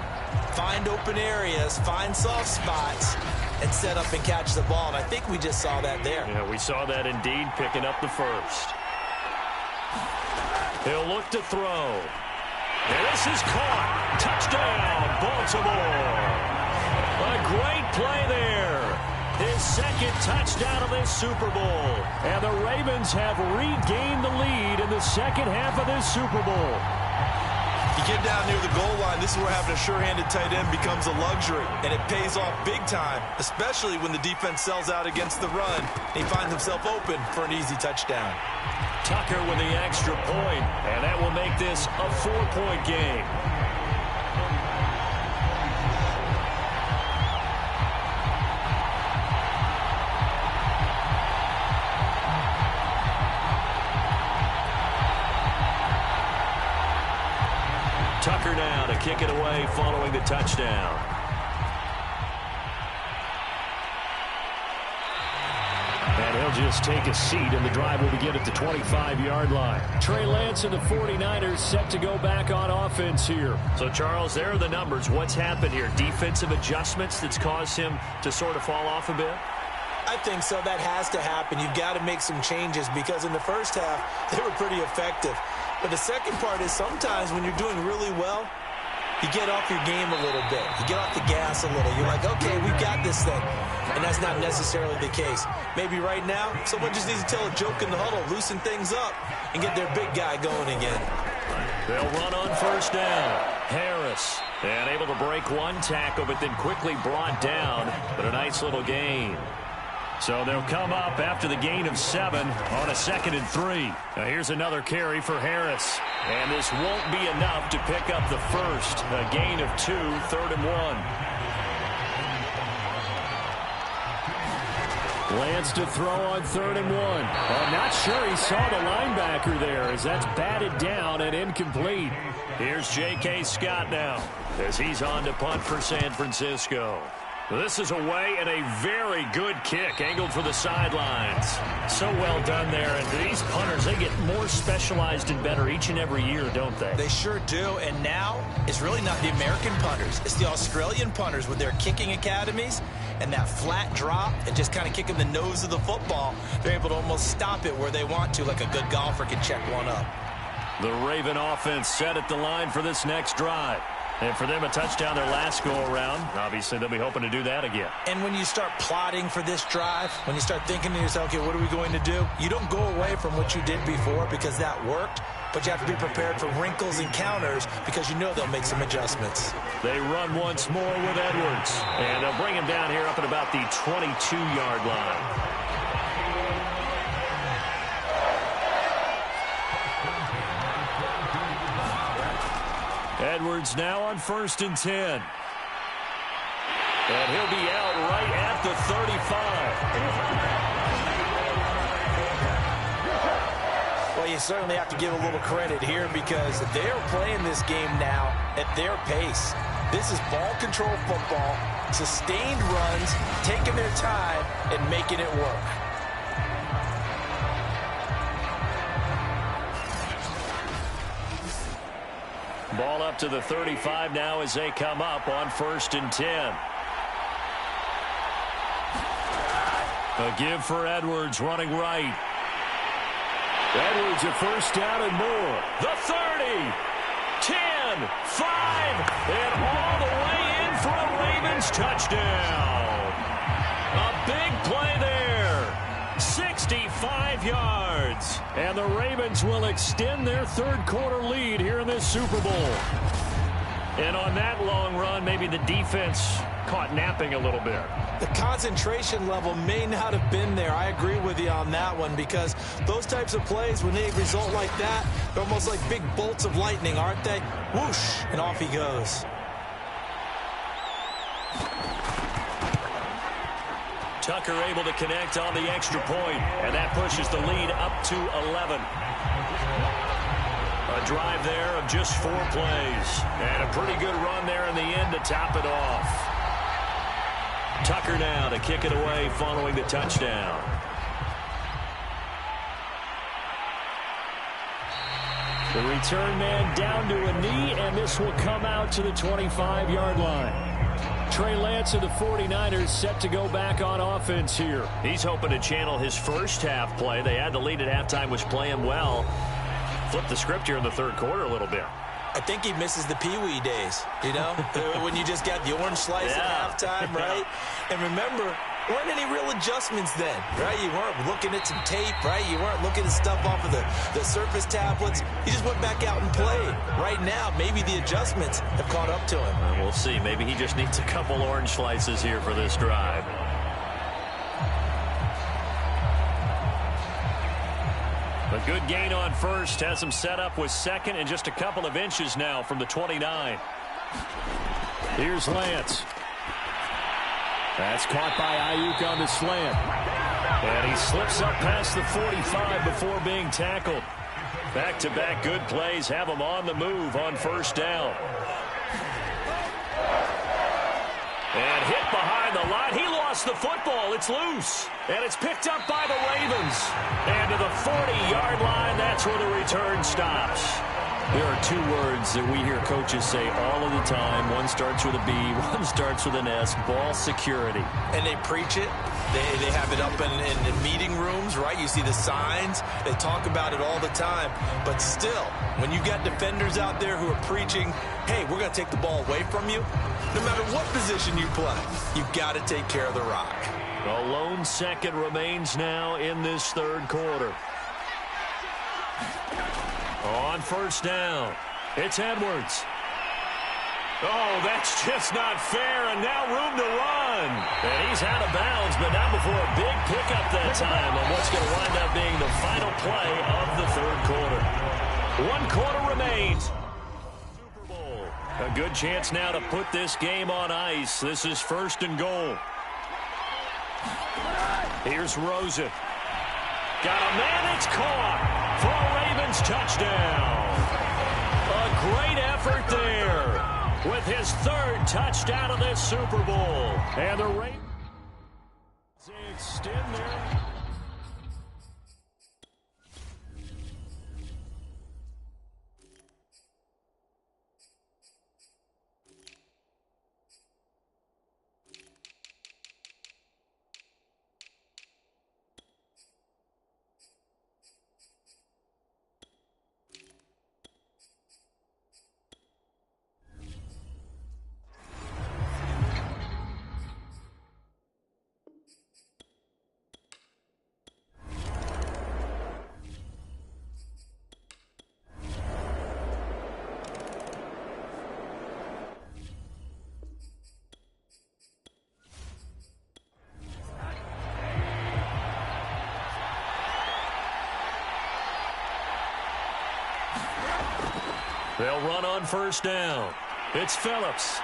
find open areas, find soft spots, and set up and catch the ball. And I think we just saw that there. Yeah, we saw that indeed, picking up the first. He'll look to throw. And this is caught. Touchdown, Baltimore. A great play there. His 2nd touchdown of this Super Bowl. And the Ravens have regained the lead in the second half of this Super Bowl. You get down near the goal line, this is where having a sure-handed tight end becomes a luxury. And it pays off big time, especially when the defense sells out against the run. And he finds himself open for an easy touchdown. Tucker with the extra point, and that will make this a 4-point game. Tucker now to kick it away following the touchdown. And he'll just take a seat, and the drive will begin at the 25-yard line. Trey Lance and the 49ers set to go back on offense here. So, Charles, there are the numbers. What's happened here? Defensive adjustments that's caused him to sort of fall off a bit? I think so. That has to happen. You've got to make some changes because in the first half, they were pretty effective. But the second part is sometimes when you're doing really well, you get off your game a little bit. You get off the gas a little. You're like, okay, we've got this thing. And that's not necessarily the case. Maybe right now, someone just needs to tell a joke in the huddle, loosen things up, and get their big guy going again. They'll run on first down. Harris, and able to break one tackle, but then quickly brought down. But a nice little gain. So they'll come up after the gain of 7 on a 2nd and 3. Now here's another carry for Harris. And this won't be enough to pick up the first. A gain of 2, 3rd and 1. Lance to throw on 3rd and 1. I'm not sure he saw the linebacker there as that's batted down and incomplete. Here's J.K. Scott now as he's on to punt for San Francisco. This is away and a very good kick angled for the sidelines. So well done there. And these punters, they get more specialized and better each and every year, don't they? They sure do. And now it's really not the American punters. It's the Australian punters with their kicking academies and that flat drop and just kind of kicking the nose of the football. They're able to almost stop it where they want to, like a good golfer can check one up. The Raven offense set at the line for this next drive. And for them, a touchdown their last go-around. Obviously, they'll be hoping to do that again. And when you start plotting for this drive, when you start thinking to yourself, okay, what are we going to do? You don't go away from what you did before because that worked, but you have to be prepared for wrinkles and counters because you know they'll make some adjustments. They run once more with Edwards. And they'll bring him down here up at about the 22-yard line. Edwards now on 1st and 10. And he'll be out right at the 35. Well, you certainly have to give a little credit here because they're playing this game now at their pace. This is ball control football, sustained runs, taking their time and making it work. Ball up to the 35 now as they come up on 1st and 10. A give for Edwards running right. Edwards a first down and more. The 30, 10, 5, and all the way in for a Ravens touchdown. A big play there. 65 yards. And the Ravens will extend their third-quarter lead here in this Super Bowl. And on that long run, maybe the defense caught napping a little bit. The concentration level may not have been there. I agree with you on that one because those types of plays, when they result like that, they're almost like big bolts of lightning, aren't they? Whoosh, and off he goes. Tucker able to connect on the extra point, and that pushes the lead up to 11. A drive there of just 4 plays, and a pretty good run there in the end to top it off. Tucker now to kick it away following the touchdown. The return man down to a knee, and this will come out to the 25-yard line. Trey Lance of the 49ers set to go back on offense here. He's hoping to channel his first half play. They had the lead at halftime, was playing well. Flip the script here in the third quarter a little bit. I think he misses the Pee-wee days, you know, when you just got the orange slice at halftime, right? And remember, there weren't any real adjustments then, right? You weren't looking at some tape, right? You weren't looking at stuff off of the Surface tablets. You just went back out and played. Right now, maybe the adjustments have caught up to him. We'll see. Maybe he just needs a couple orange slices here for this drive. A good gain on first. Has him set up with second and just a couple of inches now from the 29. Here's Lance. That's caught by Ayuk on the slant. And he slips up past the 45 before being tackled. Back-to-back good plays have him on the move on first down. And hit behind the line. He lost the football. It's loose. And it's picked up by the Ravens. And to the 40-yard line, that's where the return stops. There are 2 words that we hear coaches say all of the time. One starts with a B, one starts with an S, ball security. And they preach it. They have it up in meeting rooms, right? You see the signs. They talk about it all the time. But still, when you got defenders out there who are preaching, hey, we're going to take the ball away from you, no matter what position you play, you've got to take care of the rock. A lone second remains now in this third quarter. On first down, it's Edwards. Oh, that's just not fair, and now room to run. And he's out of bounds, but not before a big pickup that time on what's going to wind up being the final play of the third quarter. 1 quarter remains. Super Bowl. A good chance now to put this game on ice. This is 1st and goal. Here's Rosen. Got a man, it's caught for a Ravens touchdown. A great effort there. with his third touchdown of this Super Bowl. And the Ravens extend their... They'll run on first down. It's Phillips.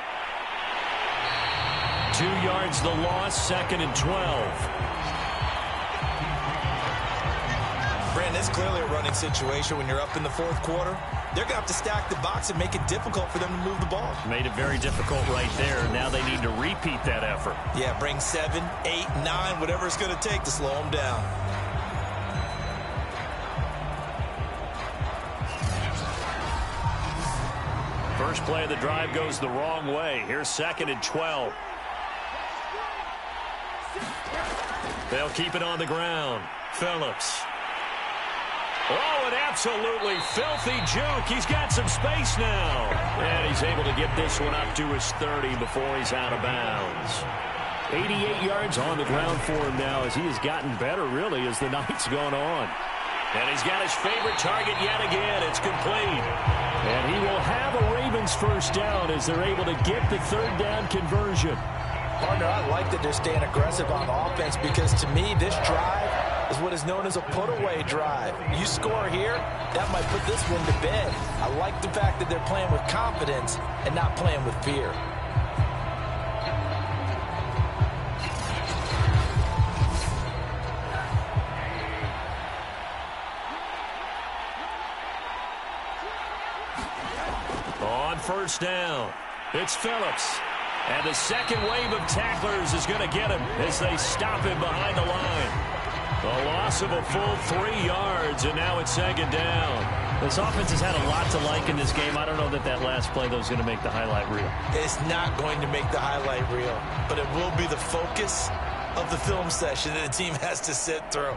2 yards the loss, 2nd and 12. Brandon, it's clearly a running situation when you're up in the fourth quarter. They're going to have to stack the box and make it difficult for them to move the ball. Made it very difficult right there. Now they need to repeat that effort. Yeah, bring 7, 8, 9, whatever it's going to take to slow them down. First play of the drive goes the wrong way. Here's 2nd and 12. They'll keep it on the ground. Phillips. Oh, an absolutely filthy juke. He's got some space now. And he's able to get this one up to his 30 before he's out of bounds. 88 yards on the ground for him now as he has gotten better, really, as the night's gone on. And he's got his favorite target yet again. It's complete. And he will have a Ravens first down as they're able to get the third down conversion. Partner, I like that they're staying aggressive on offense because, to me, this drive is what is known as a put-away drive. You score here, that might put this one to bed. I like the fact that they're playing with confidence and not playing with fear. On first down, it's Phillips. And the second wave of tacklers is going to get him as they stop him behind the line. A loss of a full 3 yards, and now it's 2nd down. This offense has had a lot to like in this game. I don't know that last play, though, is going to make the highlight reel. It's not going to make the highlight reel, but it will be the focus of the film session that the team has to sit through.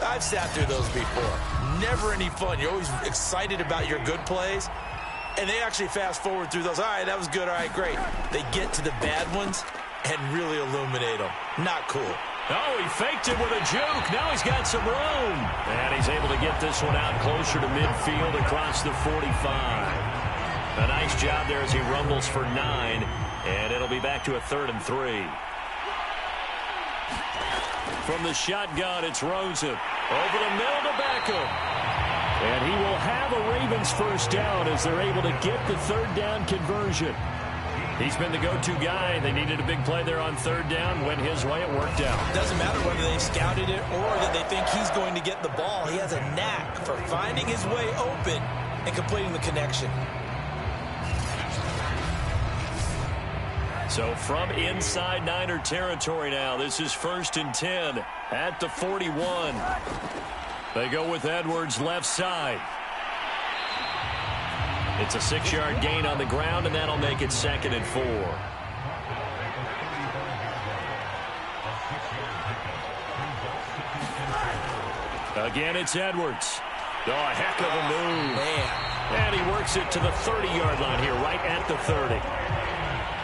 I've sat through those before. Never any fun. You're always excited about your good plays. And they actually fast forward through those. All right, that was good. All right, great. They get to the bad ones and really illuminate them. Not cool. Oh, he faked it with a juke. Now he's got some room. And he's able to get this one out closer to midfield across the 45. A nice job there as he rumbles for 9. And it'll be back to a 3rd and 3. From the shotgun, it's Rosen. Over the middle to Beckham. And he will have a Ravens first down as they're able to get the third down conversion. He's been the go-to guy. They needed a big play there on third down. Went his way. It worked out. Doesn't matter whether they scouted it or that they think he's going to get the ball. He has a knack for finding his way open and completing the connection. So from inside Niner territory now, this is 1st and 10 at the 41. They go with Edwards left side. It's a 6-yard gain on the ground, and that'll make it 2nd and 4. Again, it's Edwards. Oh, a heck of a move. Man. And he works it to the 30-yard line here, right at the 30.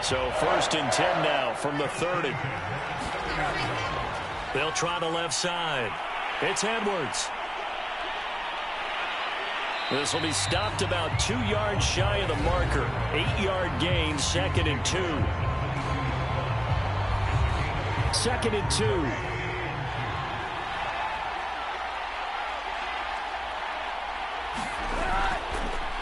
So 1st and 10 now from the 30. They'll try the left side. It's Edwards. This will be stopped about 2 yards shy of the marker. 8-yard gain, 2nd and 2. 2nd and 2.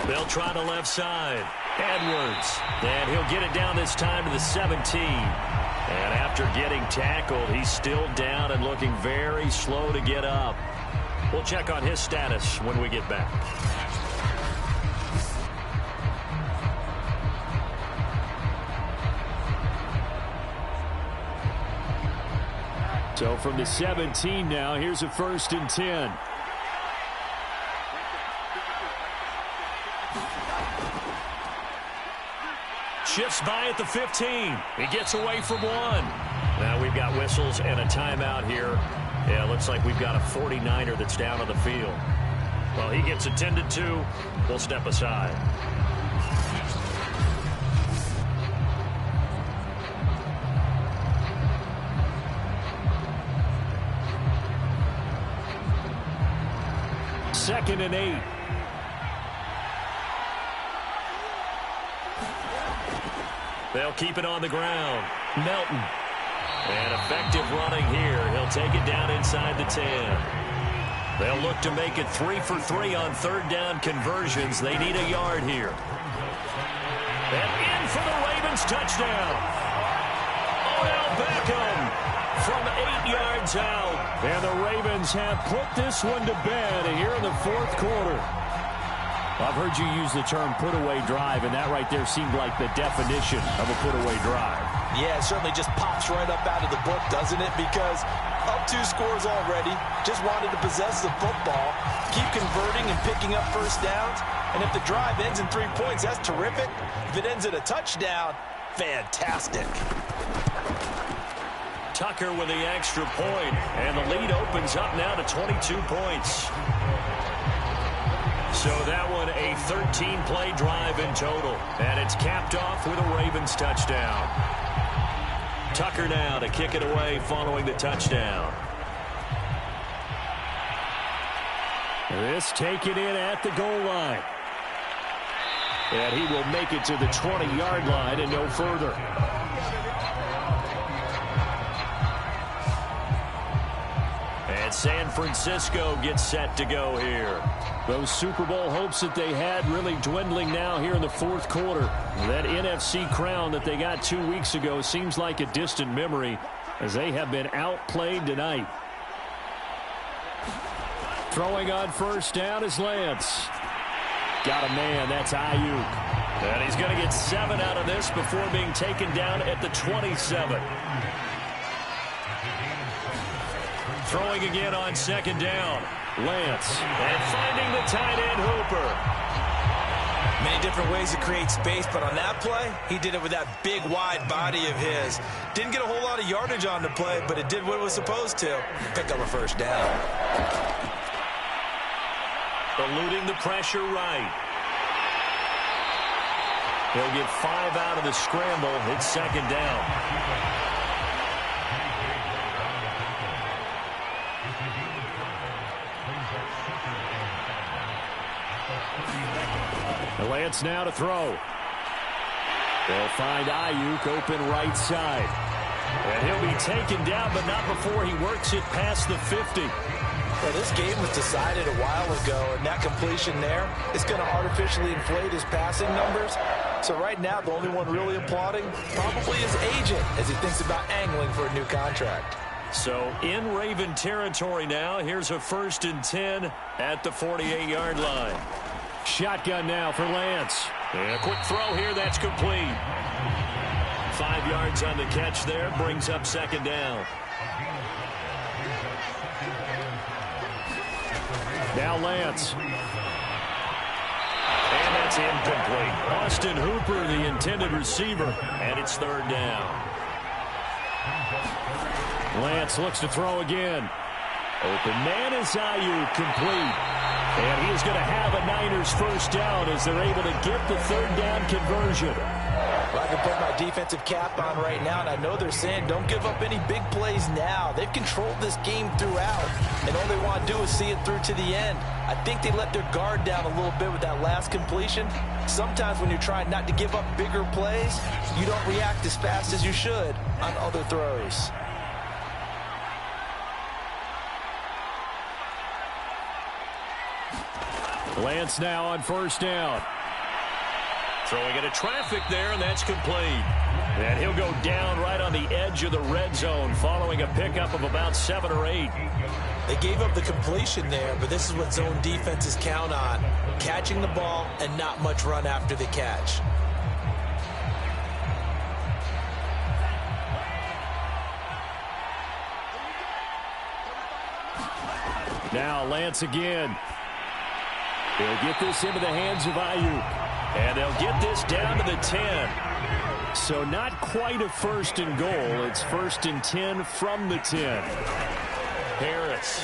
They'll try the left side. Edwards. And he'll get it down this time to the 17. And after getting tackled, he's still down and looking very slow to get up. We'll check on his status when we get back. So from the 17 now, here's a 1st and 10. Shifts by at the 15. He gets away from one. Now we've got whistles and a timeout here. Yeah, looks like we've got a 49er that's down on the field. Well, he gets attended to. We'll step aside. Second and 8. They'll keep it on the ground. Melton. And effective running here. He'll take it down inside the 10. They'll look to make it 3 for 3 on 3rd down conversions. They need a yard here. And in for the Ravens touchdown. Odell Beckham from 8 yards out. And the Ravens have put this one to bed here in the 4th quarter. I've heard you use the term put-away drive, and that right there seemed like the definition of a put-away drive. Yeah, it certainly just pops right up out of the book, doesn't it? Because up 2 scores already, just wanted to possess the football, keep converting and picking up 1st downs. And if the drive ends in 3 points, that's terrific. If it ends in a touchdown, fantastic. Tucker with the extra point, and the lead opens up now to 22 points. So that one a 13-play drive in total, and it's capped off with a Ravens touchdown. Tucker now to kick it away following the touchdown. This taken in at the goal line. And he will make it to the 20-yard line and no further. And San Francisco gets set to go here. Those Super Bowl hopes that they had really dwindling now here in the 4th quarter. That NFC crown that they got 2 weeks ago seems like a distant memory as they have been outplayed tonight. Throwing on 1st down is Lance. Got a man, that's Ayuk. And he's going to get 7 out of this before being taken down at the 27. Throwing again on 2nd down. Lance. And finding the tight end Hooper. Many different ways to create space, but on that play, he did it with that big, wide body of his. Didn't get a whole lot of yardage on the play, but it did what it was supposed to. Pick up a 1st down. Eluding the pressure right. He'll get 5 out of the scramble. It's 2nd down. Lance now to throw. They'll find Ayuk open right side. And he'll be taken down, but not before he works it past the 50. Well, this game was decided a while ago, and that completion there is going to artificially inflate his passing numbers. So right now, the only one really applauding probably his agent as he thinks about angling for a new contract. So in Raven territory now, here's a 1st and 10 at the 48-yard line. Shotgun now for Lance. And a quick throw here, that's complete. 5 yards on the catch there, brings up 2nd down. Now Lance. And that's incomplete. Austin Hooper, the intended receiver, and it's 3rd down. Lance looks to throw again. Open man is Ayuk, complete. And he is going to have a Niners 1st down as they're able to get the 3rd down conversion. Well, I can put my defensive cap on right now, and I know they're saying don't give up any big plays now. They've controlled this game throughout, and all they want to do is see it through to the end. I think they let their guard down a little bit with that last completion. Sometimes when you're trying not to give up bigger plays, you don't react as fast as you should on other throws. Lance now on 1st down. Throwing into traffic there, and that's complete. And he'll go down right on the edge of the red zone following a pickup of about 7 or 8. They gave up the completion there, but this is what zone defenses count on. Catching the ball and not much run after the catch. Now Lance again. He'll get this into the hands of Ayuk. And they'll get this down to the 10. So not quite a 1st and goal. It's 1st and 10 from the 10. Harris.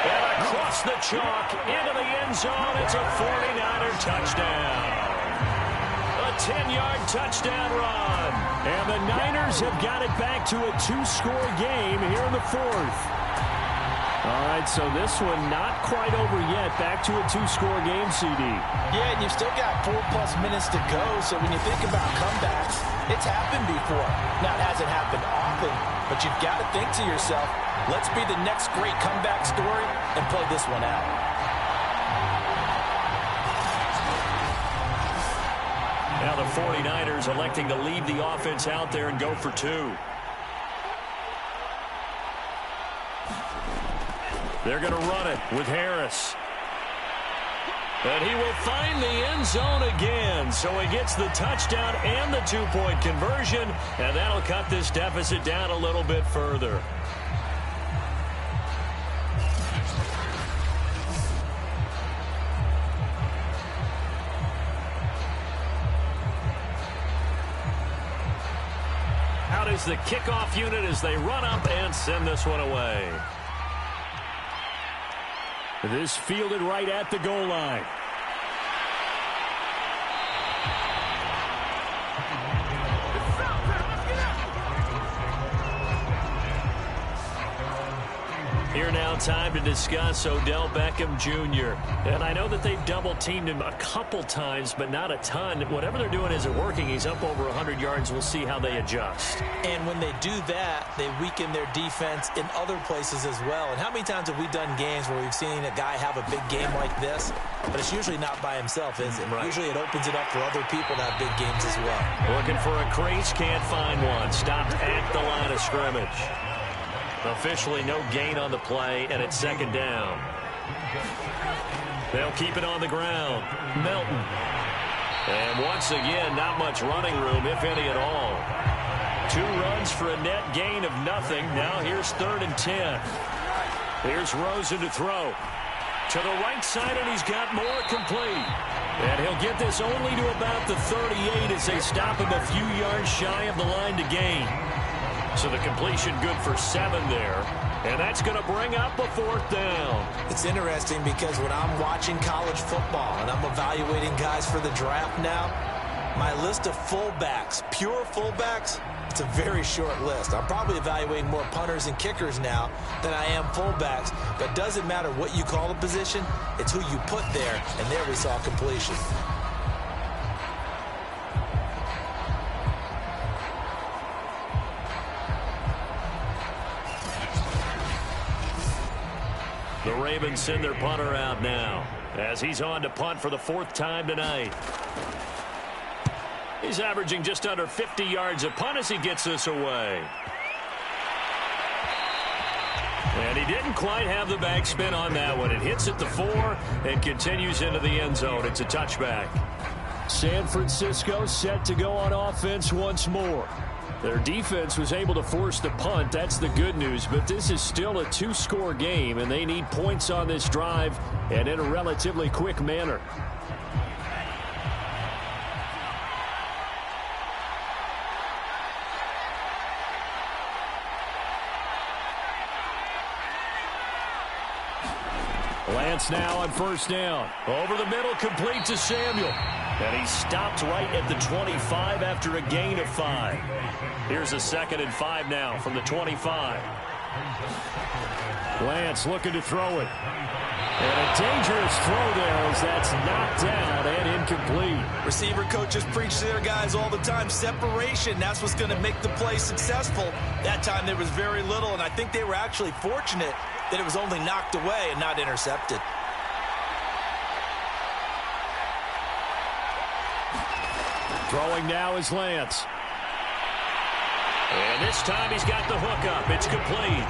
And across the chalk into the end zone. It's a 49er touchdown. A 10-yard touchdown run. And the Niners have got it back to a 2-score game here in the 4th. All right, so this one not quite over yet. Back to a 2-score game, CD. Yeah, and you've still got 4+ minutes to go, so when you think about comebacks, it's happened before. Now, it hasn't happened often, but you've got to think to yourself, let's be the next great comeback story and play this one out. Now the 49ers electing to leave the offense out there and go for 2. They're going to run it with Harris. And he will find the end zone again. So he gets the touchdown and the 2-point conversion. And that'll cut this deficit down a little bit further. Out is the kickoff unit as they run up and send this one away. This fielded right at the goal line. Here now, time to discuss Odell Beckham Jr. And I know that they've double-teamed him a couple times, but not a ton. Whatever they're doing isn't working. He's up over 100 yards. We'll see how they adjust. And when they do that, they weaken their defense in other places as well. And how many times have we done games where we've seen a guy have a big game like this? But it's usually not by himself, is it? Right. Usually it opens it up for other people to have big games as well. Looking for a crease, can't find one. Stopped at the line of scrimmage. Officially no gain on the play, and it's 2nd down. They'll keep it on the ground. Melton. And once again, not much running room, if any at all. 2 runs for a net gain of nothing. Now here's 3rd and 10. Here's Rosen to throw. To the right side, and he's got more complete. And he'll get this only to about the 38 as they stop him a few yards shy of the line to gain. So the completion good for 7 there. And that's going to bring up a 4th down. It's interesting because when I'm watching college football and I'm evaluating guys for the draft now, my list of fullbacks, pure fullbacks, it's a very short list. I'm probably evaluating more punters and kickers now than I am fullbacks. But it doesn't matter what you call a position, it's who you put there. And there we saw completion. The Ravens send their punter out now as he's on to punt for the 4th time tonight. He's averaging just under 50 yards a punt as he gets this away. And he didn't quite have the backspin on that one. It hits at the 4 and continues into the end zone. It's a touchback. San Francisco set to go on offense once more. Their defense was able to force the punt. That's the good news. But this is still a 2-score game, and they need points on this drive and in a relatively quick manner. Lance now on 1st down. Over the middle, complete to Samuel. And he stopped right at the 25 after a gain of 5. Here's a 2nd and 5 now from the 25. Lance looking to throw it. And a dangerous throw there as that's knocked down and incomplete. Receiver coaches preach to their guys all the time. Separation, that's what's going to make the play successful. That time there was very little, and I think they were actually fortunate that it was only knocked away and not intercepted. Throwing now is Lance. And this time he's got the hook up. It's complete.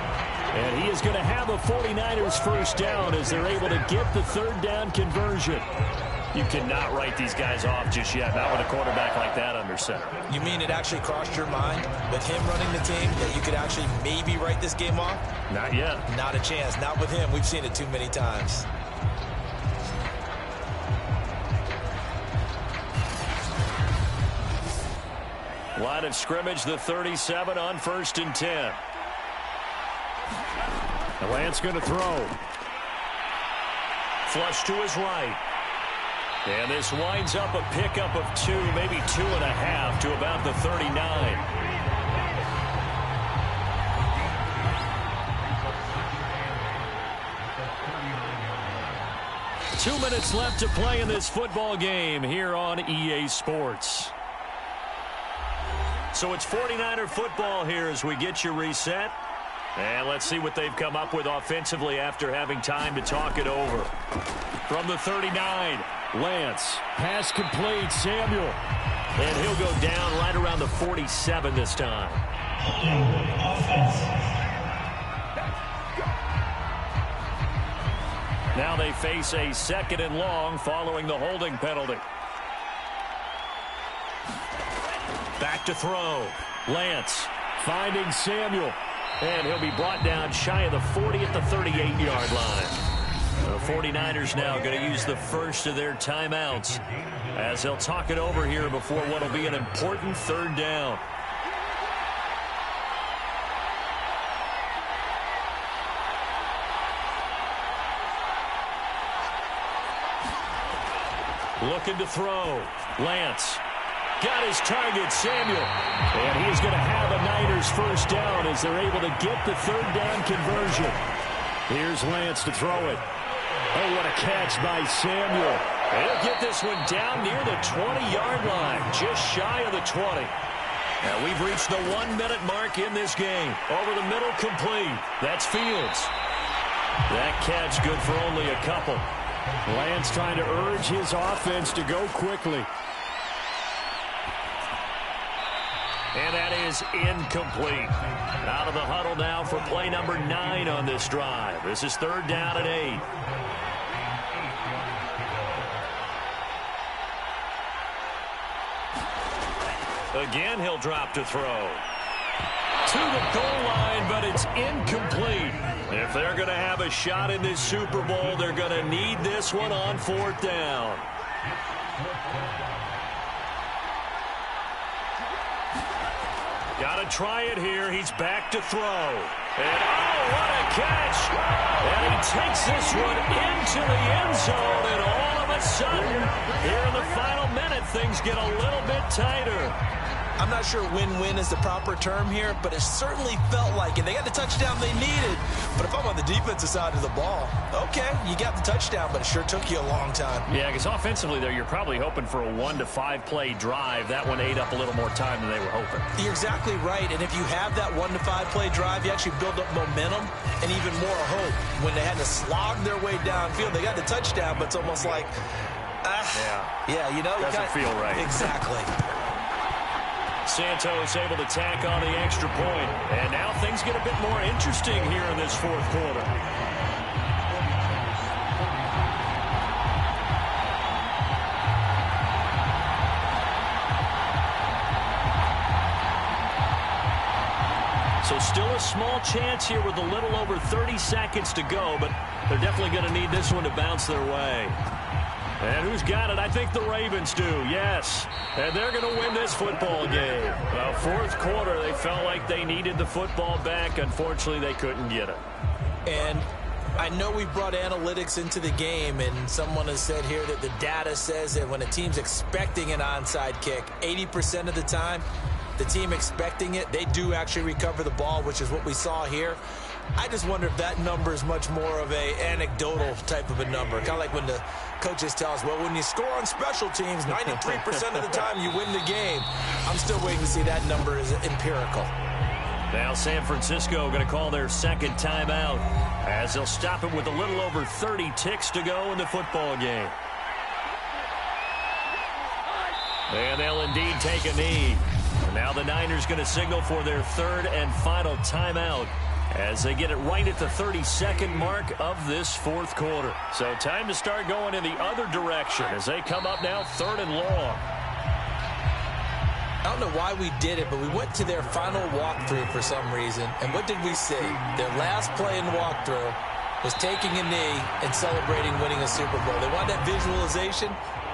And he is going to have a 49ers 1st down as they're able to get the 3rd down conversion. You cannot write these guys off just yet, not with a quarterback like that under center. You mean it actually crossed your mind with him running the team that you could actually maybe write this game off? Not yet. Not a chance. Not with him. We've seen it too many times. Line of scrimmage, the 37 on 1st and 10. Lance going to throw. Flush to his right. And this winds up a pickup of 2, maybe 2.5 to about the 39. Two minutes left to play in this football game here on EA Sports. So it's 49er football here as we get you reset. And let's see what they've come up with offensively after having time to talk it over. From the 39, Lance. Pass complete, Samuel. And he'll go down right around the 47 this time. Now they face a 2nd and long following the holding penalty. Back to throw. Lance finding Samuel. And he'll be brought down shy of the 40 at the 38-yard line. The 49ers now going to use the first of their timeouts as they'll talk it over here before what will be an important 3rd down. Looking to throw. Lance. Got his target, Samuel. And he's going to have a Niners first down as they're able to get the 3rd down conversion. Here's Lance to throw it. Oh, what a catch by Samuel. He'll get this one down near the 20-yard line, just shy of the 20. Now we've reached the 1-minute mark in this game. Over the middle, complete. That's Fields. That catch good for only a couple. Lance trying to urge his offense to go quickly. And that is incomplete. Out of the huddle now for play number 9 on this drive. This is 3rd down and 8. Again, he'll drop to throw. To the goal line, but it's incomplete. If they're going to have a shot in this Super Bowl, they're going to need this one on 4th down. Got to try it here. He's back to throw. And, oh, what a catch. And he takes this one into the end zone. And all of a sudden, here in the final minute, things get a little bit tighter. I'm not sure win-win is the proper term here, but it certainly felt like it. They got the touchdown they needed. But if I'm on the defensive side of the ball, okay, you got the touchdown, but it sure took you a long time. Yeah, because offensively there, you're probably hoping for a 1 to 5 play drive. That one ate up a little more time than they were hoping. You're exactly right. And if you have that 1 to 5 play drive, you actually build up momentum and even more hope. When they had to slog their way downfield, they got the touchdown, but it's almost like, yeah, you know. Doesn't feel right. Exactly. Santos able to tack on the extra point. And now things get a bit more interesting here in this 4th quarter. So still a small chance here with a little over 30 seconds to go, but they're definitely going to need this one to bounce their way. And who's got it? I think the Ravens do, yes. And they're going to win this football game. Well, 4th quarter, they felt like they needed the football back. Unfortunately, they couldn't get it. And I know we brought analytics into the game, and someone has said here that the data says that when a team's expecting an onside kick, 80% of the time, the team expecting it, they do actually recover the ball, which is what we saw here. I just wonder if that number is much more of a anecdotal type of a number. Kind of like when the coaches tell us, well, when you score on special teams, 93% of the time you win the game. I'm still waiting to see that number is empirical. Now San Francisco going to call their 2nd timeout as they'll stop it with a little over 30 ticks to go in the football game. And they'll indeed take a knee. And now the Niners going to signal for their 3rd and final timeout as they get it right at the 32nd mark of this fourth quarter. So time to start going in the other direction as they come up now 3rd and long. I don't know why we did it, but we went to their final walkthrough for some reason. And what did we see? Their last play in walkthrough was taking a knee and celebrating winning a Super Bowl. They want that visualization.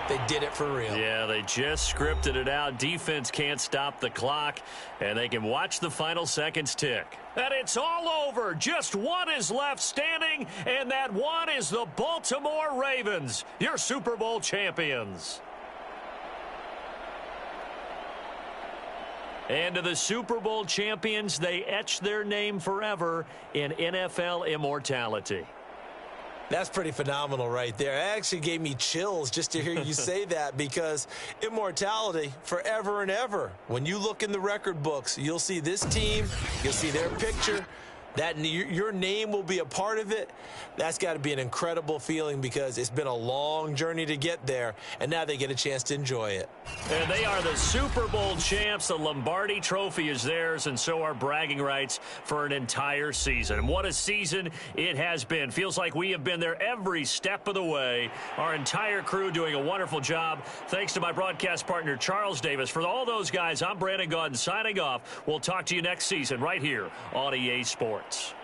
They did it for real. Yeah, they just scripted it out. Defense can't stop the clock, and they can watch the final seconds tick. And it's all over. Just one is left standing, and that one is the Baltimore Ravens, your Super Bowl champions. And to the Super Bowl champions, they etch their name forever in NFL immortality. That's pretty phenomenal right there. It actually gave me chills just to hear you say that, because immortality forever and ever. When you look in the record books, you'll see this team, you'll see their picture, that your name will be a part of it. That's got to be an incredible feeling, because it's been a long journey to get there, and now they get a chance to enjoy it. And they are the Super Bowl champs. The Lombardi Trophy is theirs, and so are bragging rights for an entire season. And what a season it has been. Feels like we have been there every step of the way. Our entire crew doing a wonderful job. Thanks to my broadcast partner, Charles Davis. For all those guys, I'm Brandon Gaudin signing off. We'll talk to you next season right here on EA Sports.